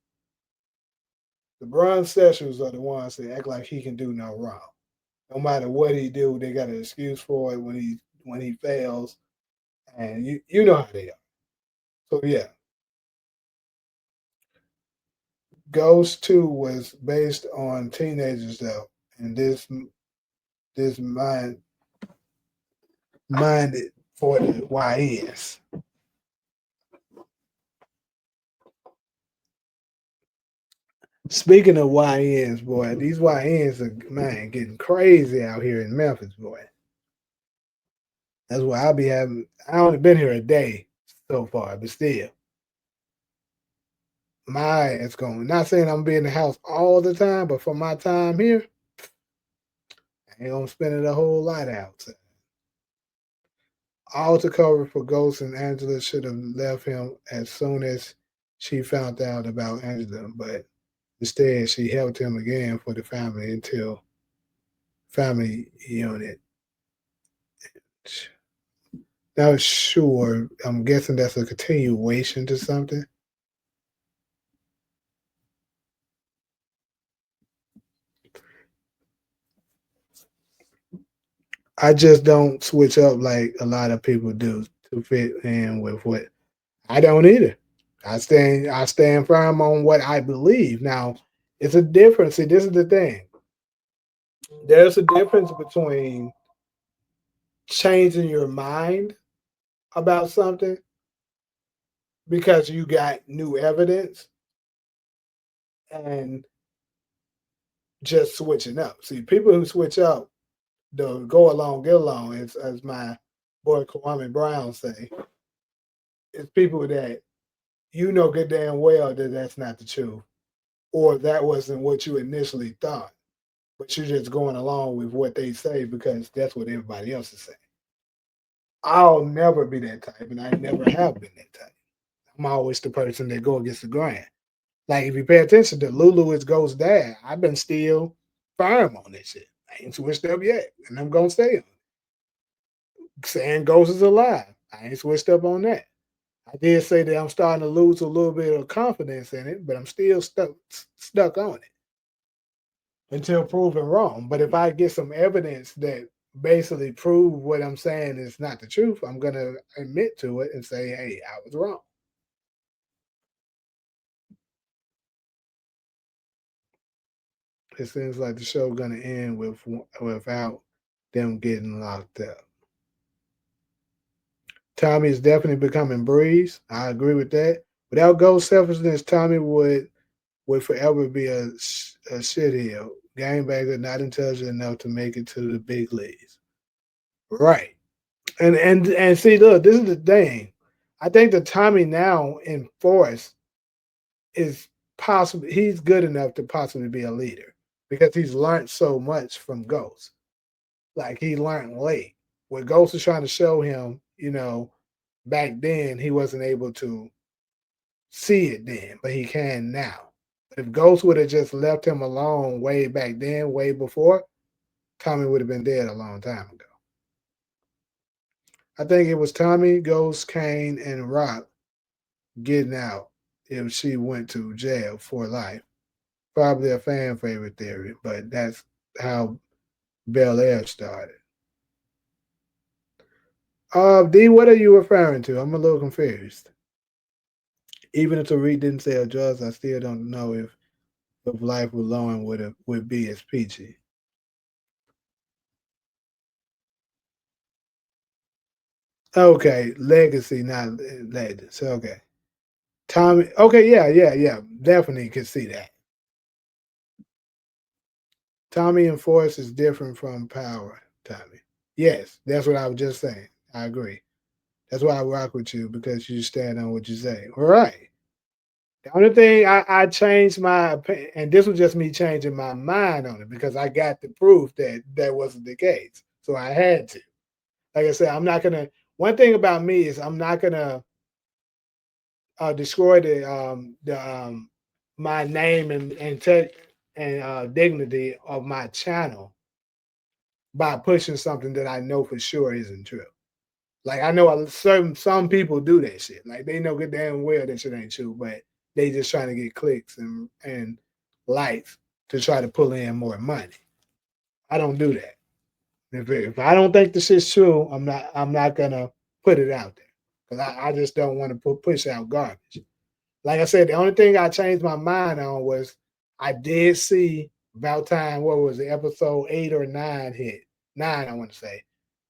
The Bron Sexuals are the ones that act like he can do no wrong. No matter what he do, they got an excuse for it when he fails, and you know how they are. So yeah, Ghost 2 was based on teenagers though, and this minded for the YNs. Speaking of YNs, boy, these YNs are man getting crazy out here in Memphis, boy. That's why I'll be having. I only been here a day so far, but still, my it's going. Not saying I'm be in the house all the time, but for my time here, I ain't gonna spend it a whole lot out. All to cover for Ghost, and Angela should have left him as soon as she found out about Angela, but instead she helped him again for the family until family unit. Not sure. I'm guessing that's a continuation to something. I just don't switch up like a lot of people do to fit in with what I don't either. I stand firm on what I believe. Now, it's a difference. See, this is the thing. There's a difference between changing your mind about something because you got new evidence and just switching up. See, people who switch up, the go along, get along, as my boy Kwame Brown say, it's people that you know good damn well that that's not the truth, or that wasn't what you initially thought, but you're just going along with what they say because that's what everybody else is saying. I'll never be that type, and I never have been that type. I'm always the person that go against the grain. Like if you pay attention to Lulu is Ghost's dad, I've been still firm on this shit. I ain't switched up yet, and I'm gonna stay on it. Saying Ghost is alive, I ain't switched up on that. I did say that I'm starting to lose a little bit of confidence in it, but I'm still stuck on it until proven wrong. But if I get some evidence that basically prove what I'm saying is not the truth, I'm gonna admit to it and say, "Hey, I was wrong." It seems like the show gonna end without them getting locked up. Tommy is definitely becoming Breeze. I agree with that. Without Ghost selfishness, Tommy would forever be a shitheel. Gangbagger, not intelligent enough to make it to the big leagues. Right. And see, look, this is the thing. I think that Tommy now in Force is possibly he's good enough to possibly be a leader because he's learned so much from Ghost. Like he learned late. What Ghost was trying to show him, back then he wasn't able to see it then, but he can now. If Ghost would have just left him alone way back then, way before, Tommy would have been dead a long time ago. I think it was Tommy, Ghost, Kane, and Rock getting out if she went to jail for life. Probably a fan favorite theory, but that's how Bel Air started. D, what are you referring to? I'm a little confused. Even if Tariq didn't sell drugs, I still don't know if life with Lauren would be as peachy. Okay, legacy, not legends. Okay, Tommy. Okay, yeah. Definitely could see that. Tommy and Force is different from Power. Tommy. Yes, that's what I was just saying. I agree. That's why I rock with you because you stand on what you say. All right. The only thing I changed my opinion, and this was just me changing my mind on it because I got the proof that that wasn't the case. So I had to. Like I said, I'm not gonna. One thing about me is I'm not gonna destroy the my name and dignity of my channel by pushing something that I know for sure isn't true. Like I know some people do that shit. Like they know good damn well that shit ain't true, but they just trying to get clicks and likes to try to pull in more money. I don't do that. If I don't think the shit's true, I'm not gonna put it out there because I just don't want to push out garbage. Like I said, the only thing I changed my mind on was I did see about time. What was it? Episode 8 or 9 hit 9. I want to say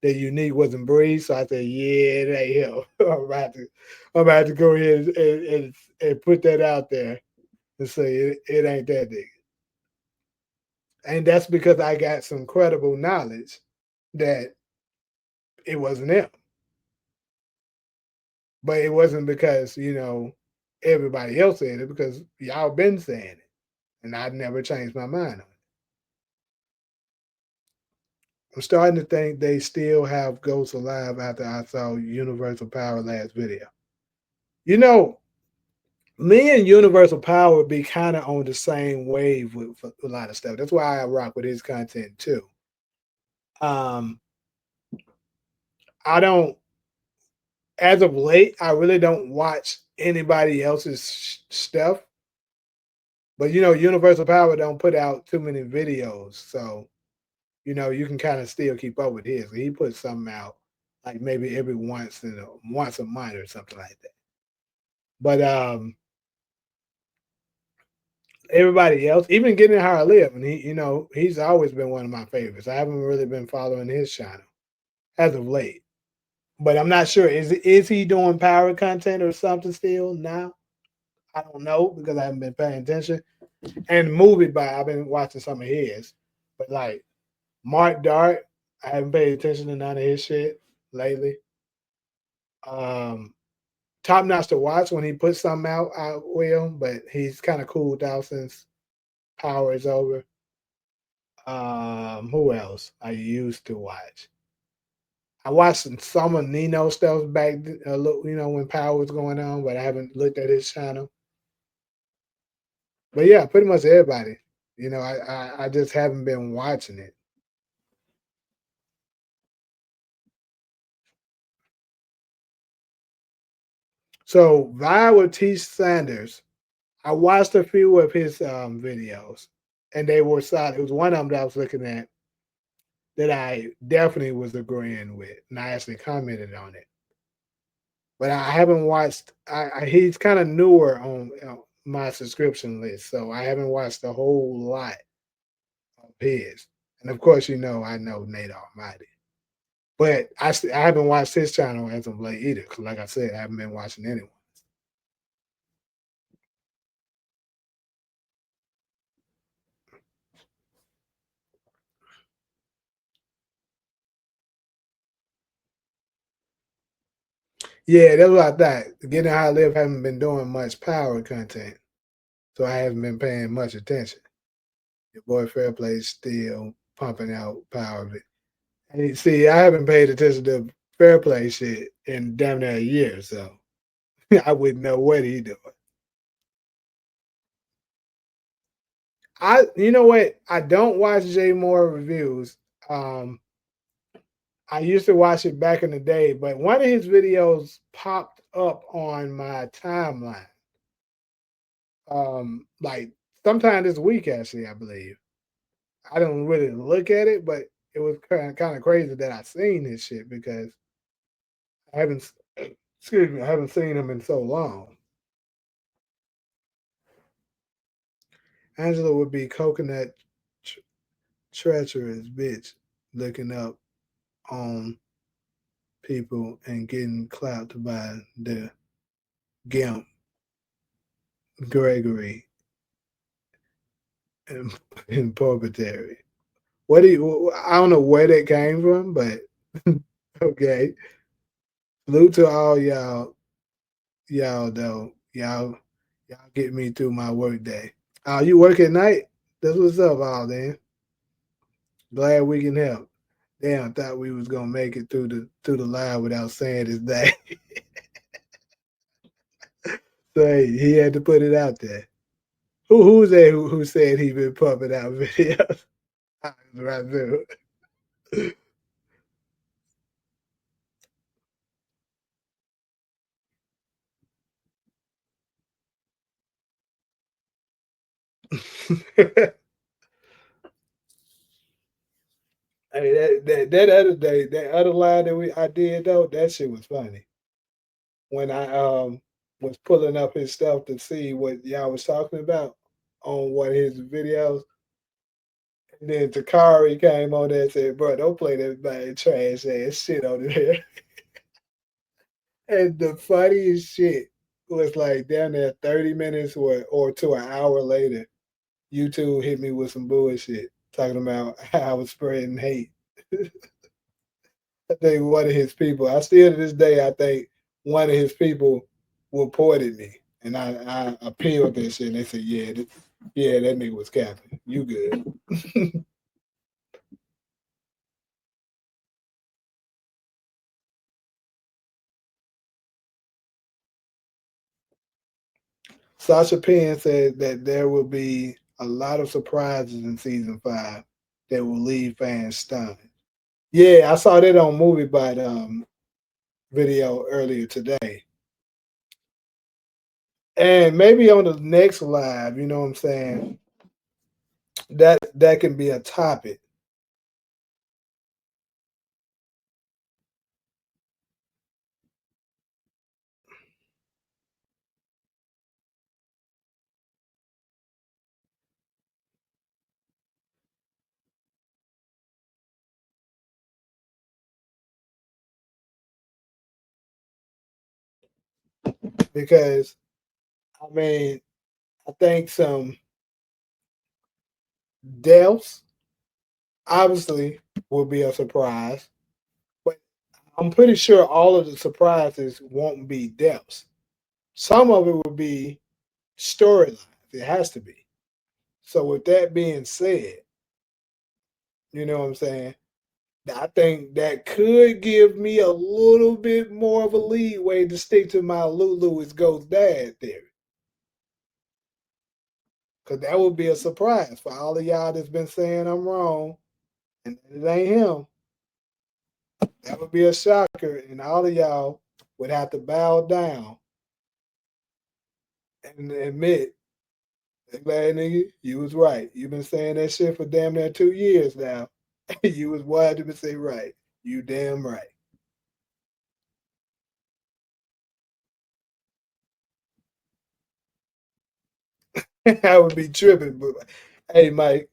the unique wasn't Breeze. So I said, yeah, it ain't him. I'm about to go ahead and put that out there and say it ain't that nigga. And that's because I got some credible knowledge that it wasn't him. But it wasn't because everybody else said it because y'all been saying it, and I never changed my mind on it. I'm starting to think they still have ghosts alive after I saw Universal Power last video. You know, me and Universal Power be kind of on the same wave with a lot of stuff. That's why I rock with his content too. Um, I don't, as of late, I really don't watch anybody else's stuff. But Universal Power don't put out too many videos, so you can kind of still keep up with his. He puts something out like maybe every once a month or something like that. But everybody else, even getting how I live, and he's always been one of my favorites. I haven't really been following his channel as of late, but I'm not sure is he doing power content or something still now? I don't know because I haven't been paying attention. And movie by I've been watching some of his, but like Mark Dart, I haven't paid attention to none of his shit lately. Um, Top notch to watch when he puts something out. I will, but he's kind of cooled out since Power is over. Who else I used to watch? I watched some of Nino stuff back, when Power was going on, but I haven't looked at his channel. But yeah, pretty much everybody. I just haven't been watching it. So Viola T. Sanders, I watched a few of his videos, and they were solid. It was one of them that I was looking at that I definitely was agreeing with, and I actually commented on it. But I haven't watched. He's kind of newer on my subscription list, so I haven't watched a whole lot of his. And of course, I know Nate Almighty, but I haven't watched his channel as of late either. Because, like I said, I haven't been watching anyone. Yeah, that's what I thought. Getting How I Live haven't been doing much power content, so I haven't been paying much attention. Your boy Fairplay is still pumping out power of it. And see, I haven't paid attention to Fairplay shit in damn near a year, so I wouldn't know what he doing. You know what? I don't watch Jay Moore reviews. Um, I used to watch it back in the day, but one of his videos popped up on my timeline. Like sometime this week, actually, I believe. I don't really look at it, but it was kind of crazy that I seen this shit because I haven't, excuse me, I haven't seen him in so long. Angela would be coconut tr- treacherous bitch looking up on people and getting clapped by the gimp Gregory in, in Purgatory. What do you? I don't know where that came from, but okay. Salute to all y'all though. Y'all get me through my work day. You work at night? That's what's up, all then. Glad we can help. Damn, thought we was gonna make it through the live without saying his name. So hey, he had to put it out there. Who's that who said he been pumping out videos? Right there. Hey, that other day, that other line that I did though, that shit was funny. When I was pulling up his stuff to see what y'all was talking about on one of his videos, and then Takari came on there and said, "Bro, don't play that bad trash ass shit on there." And the funniest shit was like down there 30 minutes or to an hour later, YouTube hit me with some bullshit talking about how I was spreading hate. I think one of his people, I still to this day, I think one of his people reported me. And I appealed that shit and they said, yeah, that nigga was capping. You good. Sasha Penn said that there will be a lot of surprises in season 5 that will leave fans stunned. Yeah, I saw that on MovieBot video earlier today. And maybe on the next live, you know what I'm saying? That can be a topic because I mean I think some deaths obviously will be a surprise, but I'm pretty sure all of the surprises won't be deaths. Some of it will be storylines. It has to be. So with that being said, you know what I'm saying? I think that could give me a little bit more of a leeway to stick to my Lulu is Ghost Dad theory. Because that would be a surprise for all of y'all that's been saying I'm wrong and it ain't him. That would be a shocker, and all of y'all would have to bow down and admit, glad nigga, you was right. You've been saying that shit for damn near 2 years now. You was 100% right. You damn right. I would be tripping, but hey, Mike,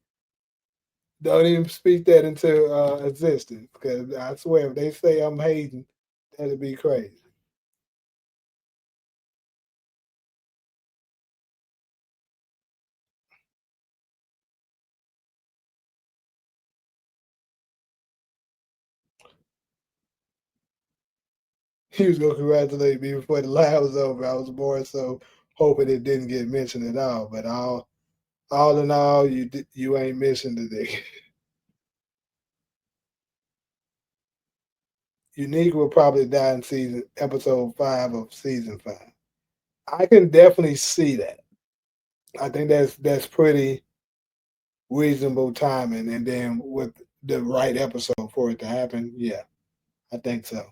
don't even speak that into existence because I swear if they say I'm hating, that'd be crazy. He was gonna congratulate me before the live was over. I was more so hoping it didn't get mentioned at all. But all in all, you ain't missing the nigga. Unique will probably die in season episode 5 of season 5. I can definitely see that. I think that's pretty reasonable timing, and then with the right episode for it to happen, yeah, I think so.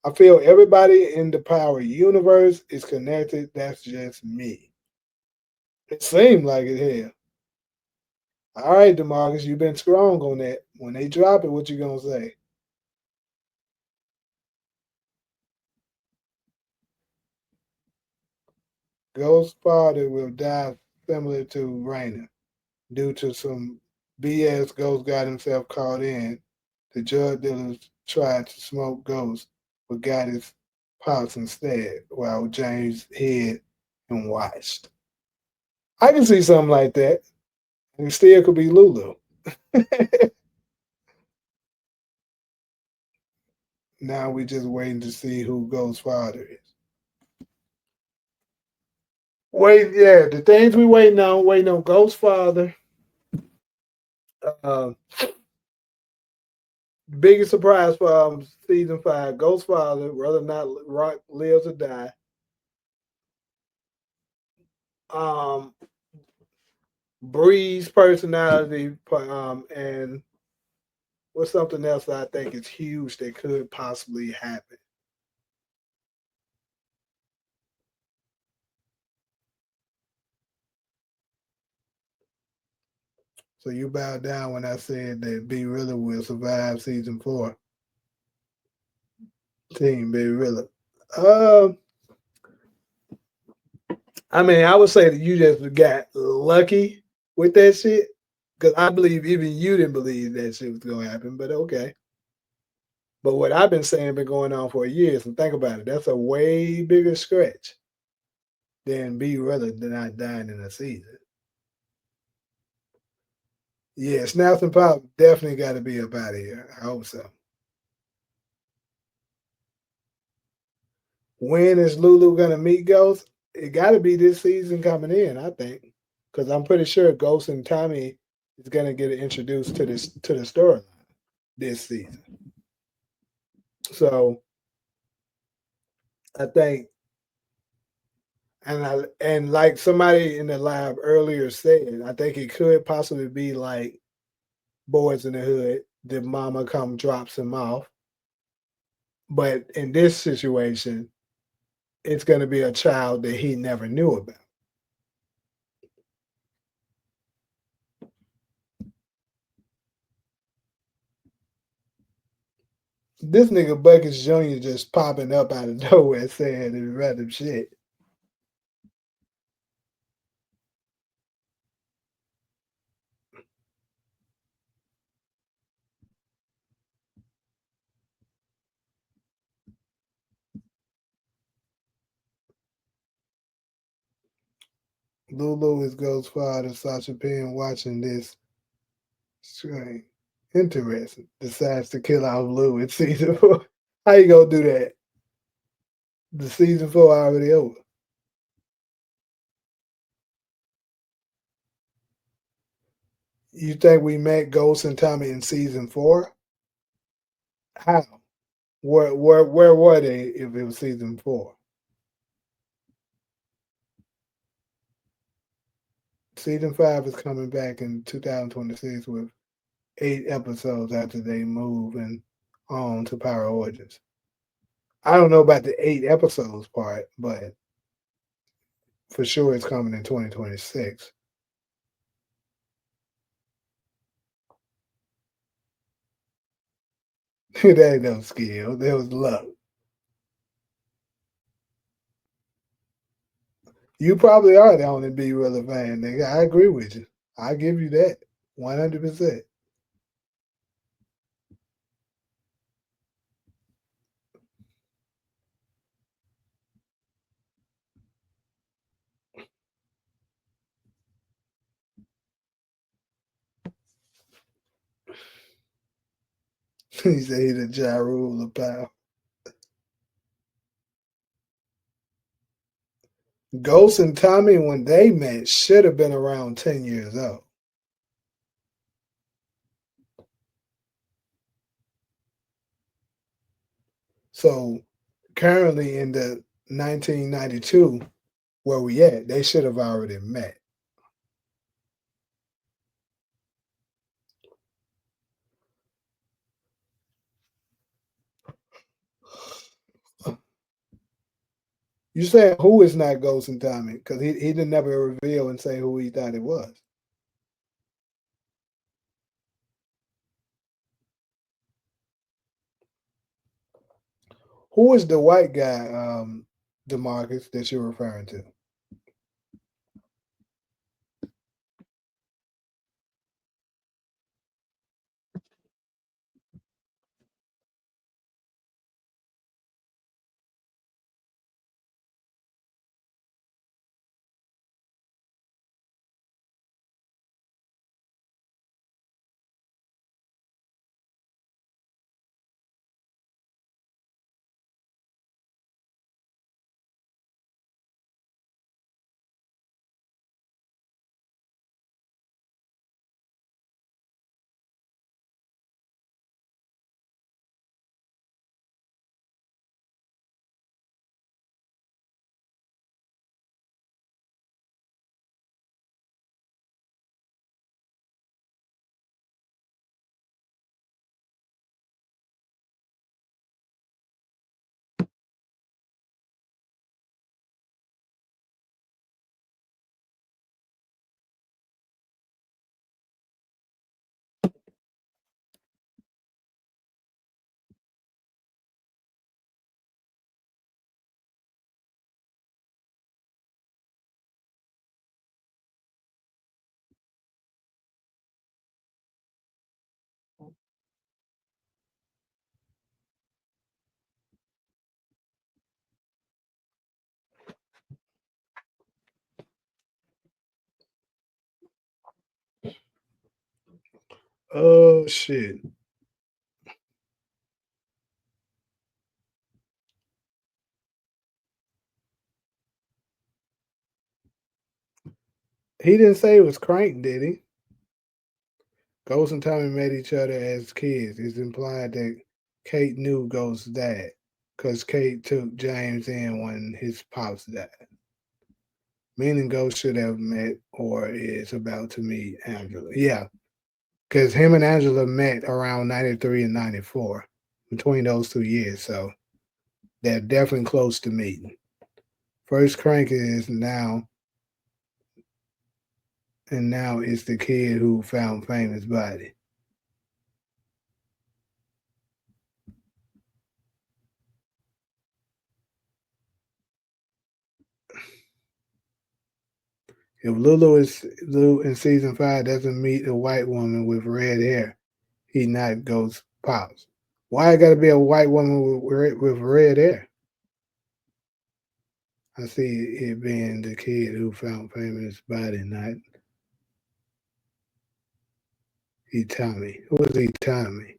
I feel everybody in the Power universe is connected. That's just me. It seemed like it here. All right, Demarcus, you've been strong on that. When they drop it, what you gonna say? Ghost's father will die similar to Raina due to some BS Ghost got himself caught in. The drug dealers tried to smoke Ghost, but got his pops instead, while James hid and watched. I can see something like that. And it still could be Lulu. Now we just waiting to see who Ghost's father is. Wait, yeah, the things we waiting on Ghost's father. Uh, biggest surprise for season 5, Ghost's father, whether or not Rock lives or die. Um, Bree's personality, and what's something else that I think is huge that could possibly happen. So you bow down when I said that B Rilla will survive season 4. Team B Rilla. Um, I mean, I would say that you just got lucky with that shit. Because I believe even you didn't believe that shit was gonna happen, but okay. But what I've been saying been going on for years, and think about it, that's a way bigger stretch than B Rilla not dying in a season. Yeah, Snaps and Pop definitely got to be up out of here. I hope so. When is Lulu gonna meet Ghost? It got to be this season coming in, I think, because I'm pretty sure Ghost and Tommy is gonna get introduced to the storyline this season. So I think, and like somebody in the lab earlier said, I think it could possibly be like Boys in the Hood. The mama come drops him off, but in this situation, it's gonna be a child that he never knew about. This nigga Buckets Jr. just popping up out of nowhere saying random shit. Lulu is Ghost's father. Sasha Penn watching this screen. Interesting. Decides to kill off Lou in season 4. How you gonna do that? The season 4 already over. You think we met Ghost and Tommy in season 4? How? Where were they if it was season 4? Season 5 is coming back in 2026 with 8 episodes after they move and on to Power Origins. I don't know about the 8 episodes part, but for sure it's coming in 2026. That ain't no skill. That was luck. You probably are the only B Rilla fan, nigga. I agree with you. I give you that 100%. He said he the Ja Rule of power. Ghost and Tommy, when they met, should have been around 10 years old. So currently in the 1992, where we at, they should have already met. You saying who is not Ghost and Tommy? Because he didn't never reveal and say who he thought it was. Who is the white guy, DeMarcus, that you're referring to? Oh shit. He didn't say it was Crank, did he? Ghost and Tommy met each other as kids. It's implied that Kate knew Ghost's dad because Kate took James in when his pops died. Meaning Ghost should have met or is about to meet Angela. Yeah, because him and Angela met around 93 and 94, between those 2 years. So they're definitely close to meeting. First Crank is now, and now it's the kid who found Famous body. If Lulu in season 5 doesn't meet a white woman with red hair, he not Ghost pops. Why it got to be a white woman with red hair? I see it being the kid who found fame in his body, not Tommy. Who is Tommy?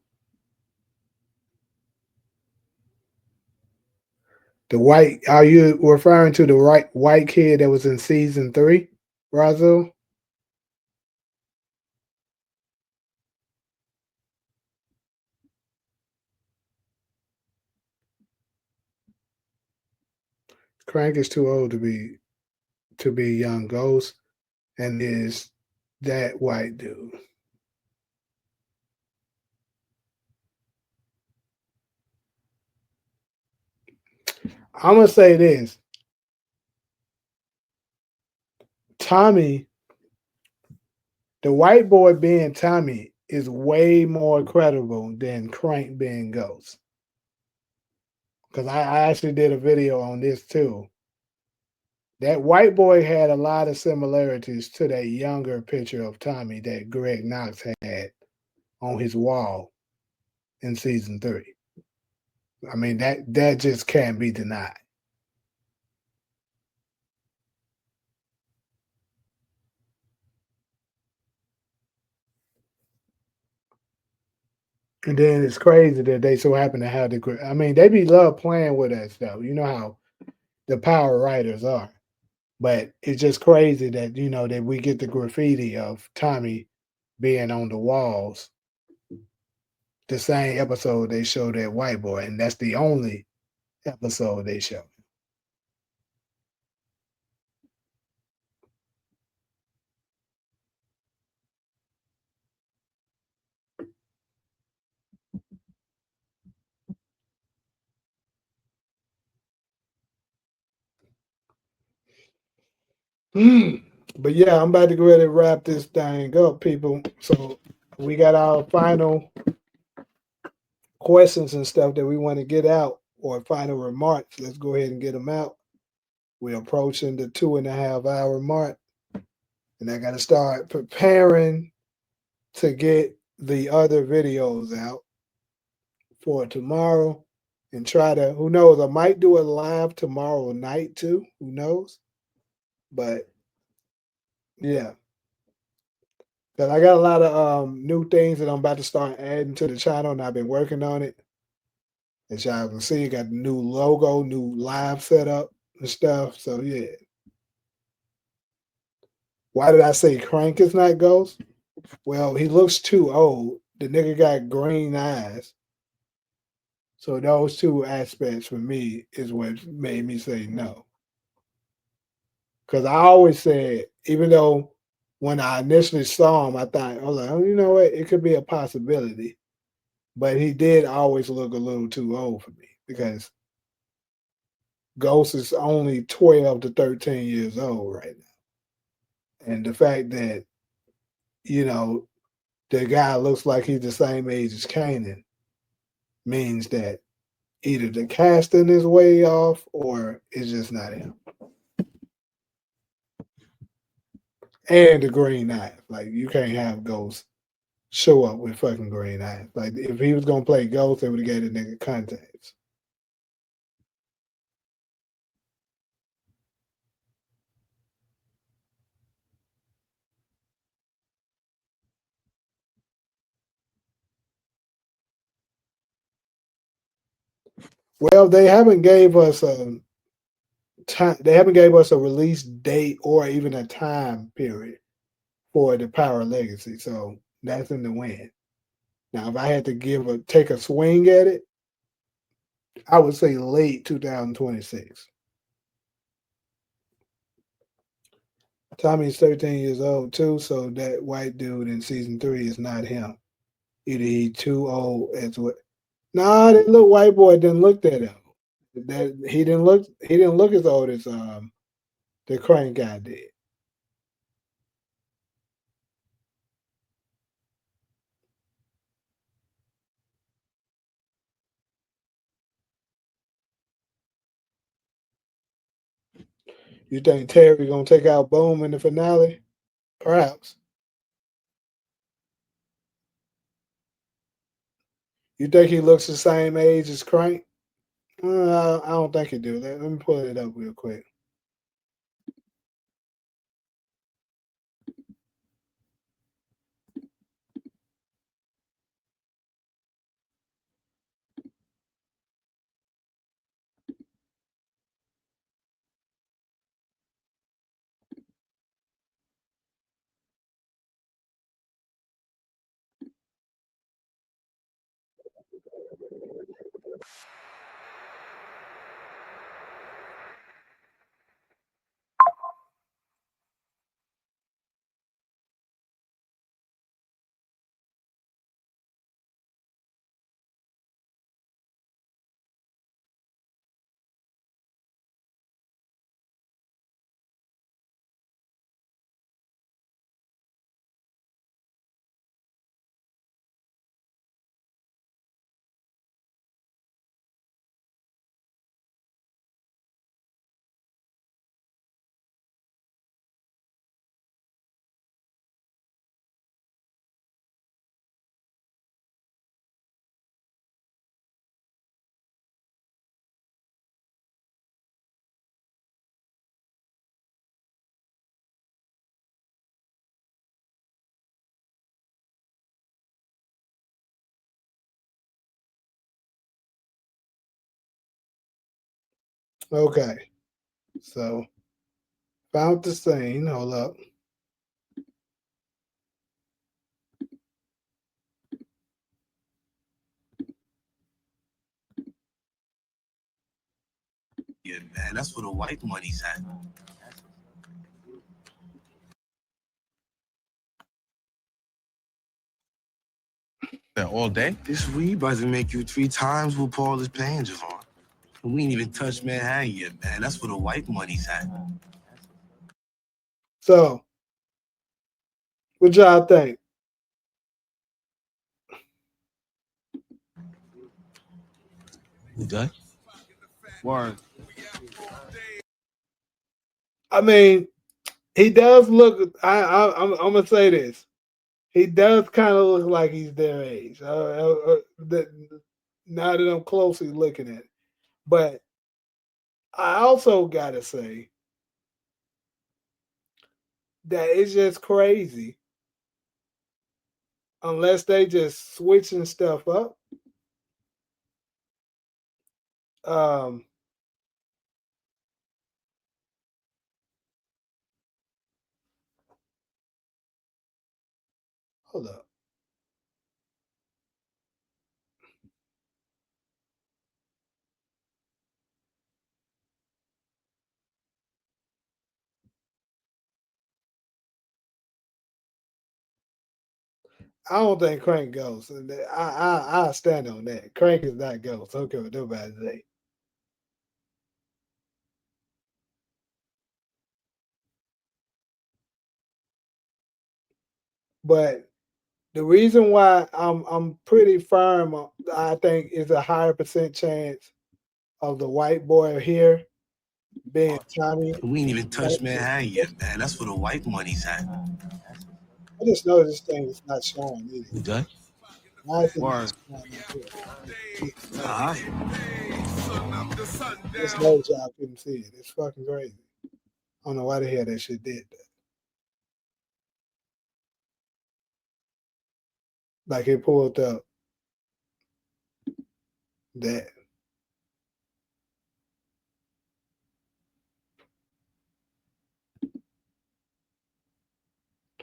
The white? Are you referring to the right white kid that was in season 3, Razul? Crank is too old to be young Ghost, and is that white dude. I'm gonna say this: Tommy, the white boy being Tommy, is way more credible than Crank being Ghost. Because I actually did a video on this too. That white boy had a lot of similarities to that younger picture of Tommy that Greg Knox had on his wall in season 3. I mean that just can't be denied. And then it's crazy that they so happen to have the. I mean, they be love playing with us though. You know how the power writers are. But it's just crazy that that we get the graffiti of Tommy being on the walls the same episode they show that white boy, and that's the only episode they show. But yeah, I'm about to go ahead and wrap this thing up, people. So we got our final questions and stuff that we want to get out, or final remarks. Let's go ahead and get them out. We're approaching the 2.5 hour mark, and I got to start preparing to get the other videos out for tomorrow and try to, who knows, I might do it live tomorrow night too. Who knows? But yeah, because I got a lot of new things that I'm about to start adding to the channel, and I've been working on it. As y'all can see, got the new logo, new live setup and stuff. So yeah. Why did I say Crank is not Ghost? Well, he looks too old. The nigga got green eyes. So those two aspects for me is what made me say no. Because I always said, even though when I initially saw him, I thought, I was like, oh, you know what? It could be a possibility. But he did always look a little too old for me because Ghost is only 12 to 13 years old right now. And the fact that, you know, the guy looks like he's the same age as Kanan means that either the casting is way off or it's just not him. And the green eyes. Like, you can't have Ghost show up with fucking green eyes. Like, if he was going to play Ghost, they would have gave the nigga contacts. Well, they haven't gave us a time. They haven't gave us a release date or even a time period for the Power Legacy. So that's in the wind. Now, if I had to take a swing at it, I would say late 2026. Tommy's 13 years old too, so that white dude in season 3 is not him. Either he too old as what. Nah, that little white boy didn't look that old. That he didn't look as old as the Crank guy did. You think Terry gonna take out Boom in the finale? Perhaps. You think he looks the same age as Crank? I don't think he do. Let me pull it up real quick. Okay, so found the scene. Hold up. Yeah, man, that's where the white money's at. That all day? This weed about to make you 3 times what Paul is paying Javon. And we ain't even touched Manhattan yet, man. That's where the white money's at. So, what y'all think? You done? Word. I mean, he does look. I'm gonna say this. He does kind of look like he's their age. Now that I'm closely looking at it, but I also gotta say that it's just crazy. Unless they just switching stuff up. Um, hold up. I don't think Crank goes. I stand on that. Crank is not Ghost. Okay, what nobody say. But the reason why I'm pretty firm, I think, is a higher percent chance of the white boy here being Tommy. We ain't even touched Manhattan yet, man. That's where the white money's at. I just know this thing is not showing either. You done? Why is it not Word. showing up here? All right. Just know y'all couldn't see it. It's fucking crazy. I don't know why the hell that shit did that. Like it pulled up that.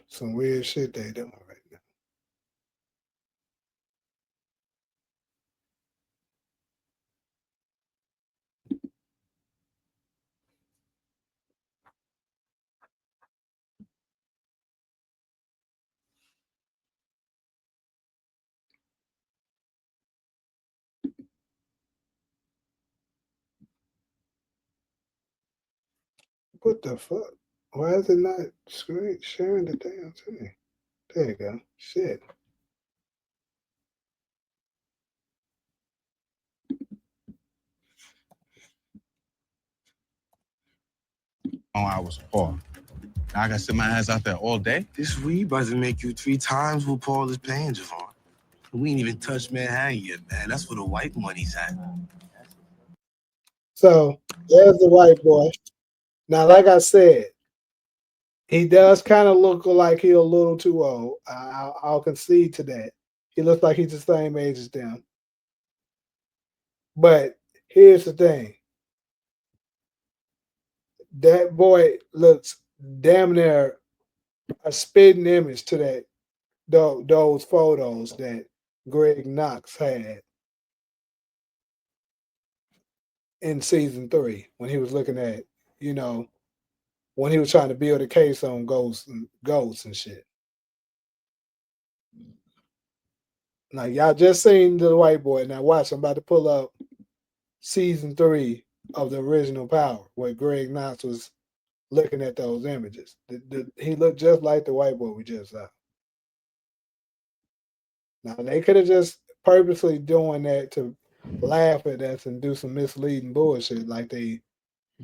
Some weird shit they doing right now. What the fuck? Why is it not screen sharing the damn thing? There you go. Shit. Hours apart. Now I gotta sit my ass out there all day. This weed about to make you 3 times what Paul is paying Javon. We ain't even touched Manhattan yet, man. That's where the white money's at. So there's the white boy. Now, like I said, he does kind of look like he's a little too old. I'll concede to that. He looks like he's the same age as them. But here's the thing. That boy looks damn near a spitting image to those photos that Greg Knox had. in season 3 when he was looking at, when he was trying to build a case on ghosts and shit. Now y'all just seen the white boy. Now watch, I'm about to pull up season 3 of the original Power, where Greg Knotts was looking at those images. He looked just like the white boy we just saw. Now they could have just purposely doing that to laugh at us and do some misleading bullshit like they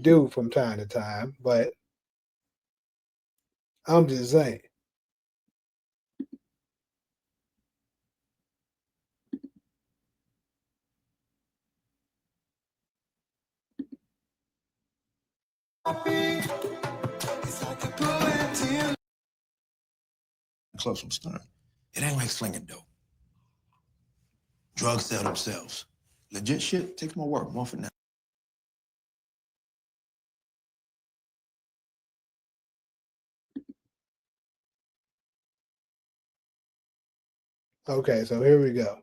do from time to time, but I'm just saying. Close from stern. It ain't like slinging dope. Drugs sell themselves. Legit shit takes more work, more finesse. Okay, so here we go.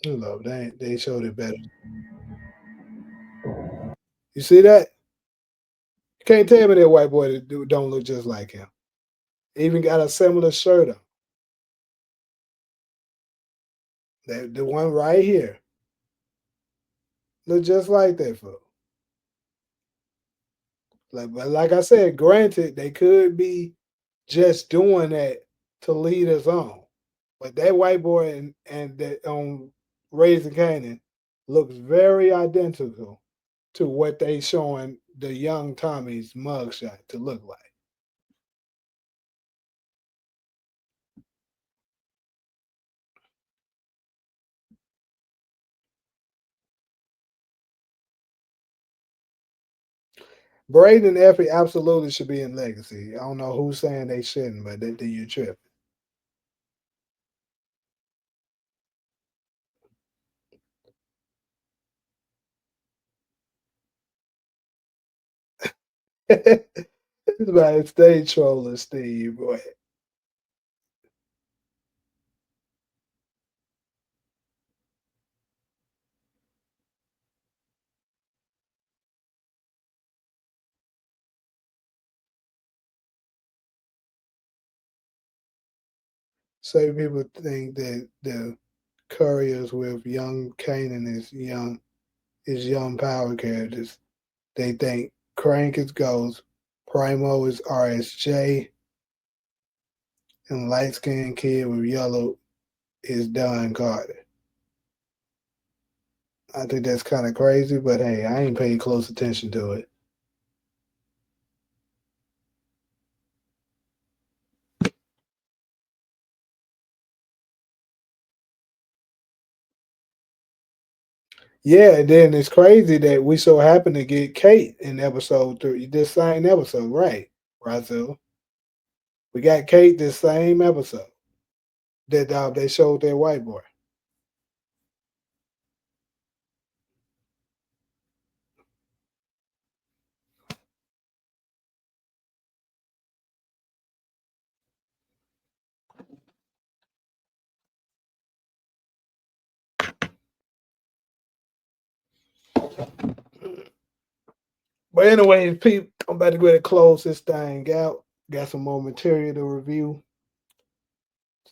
Look, they showed it better. You see that? You can't tell me that white boy don't look just like him. Even got a similar shirt on. The one right here look just like that fool. But like I said, granted, they could be just doing that to lead us on. But that white boy and that on Raising Kanan looks very identical to what they showing the young Tommy's mugshot to look like. Braden and Effie absolutely should be in Legacy. I don't know who's saying they shouldn't, but then you tripping. It's about stage trolling, Steve, boy. Some people think that the couriers with young Kanan is young power characters. They think Crank is Ghost, Primo is RSJ, and light skinned kid with yellow is Don Carter. I think that's kind of crazy, but hey, I ain't paying close attention to it. Yeah, and then it's crazy that we so happen to get Kate in episode 3, this same episode, right, Razul? We got Kate this same episode that they showed their white boy. But anyway, people, I'm about to go ahead and close this thing out. Got some more material to review,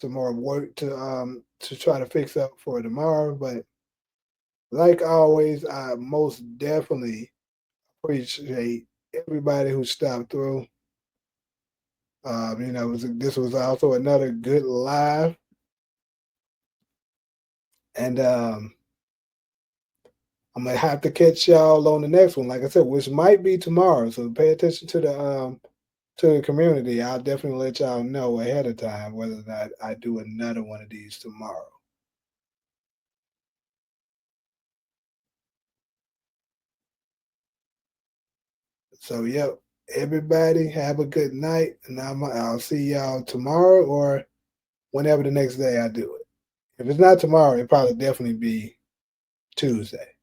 some more work to try to fix up for tomorrow. But like always, I most definitely appreciate everybody who stopped through. This was also another good live, and I'm gonna have to catch y'all on the next one. Like I said, which might be tomorrow. So pay attention to the community. I'll definitely let y'all know ahead of time whether or not I do another one of these tomorrow. So yep, everybody have a good night, and I'll see y'all tomorrow or whenever the next day I do it. If it's not tomorrow, it'll probably definitely be Tuesday.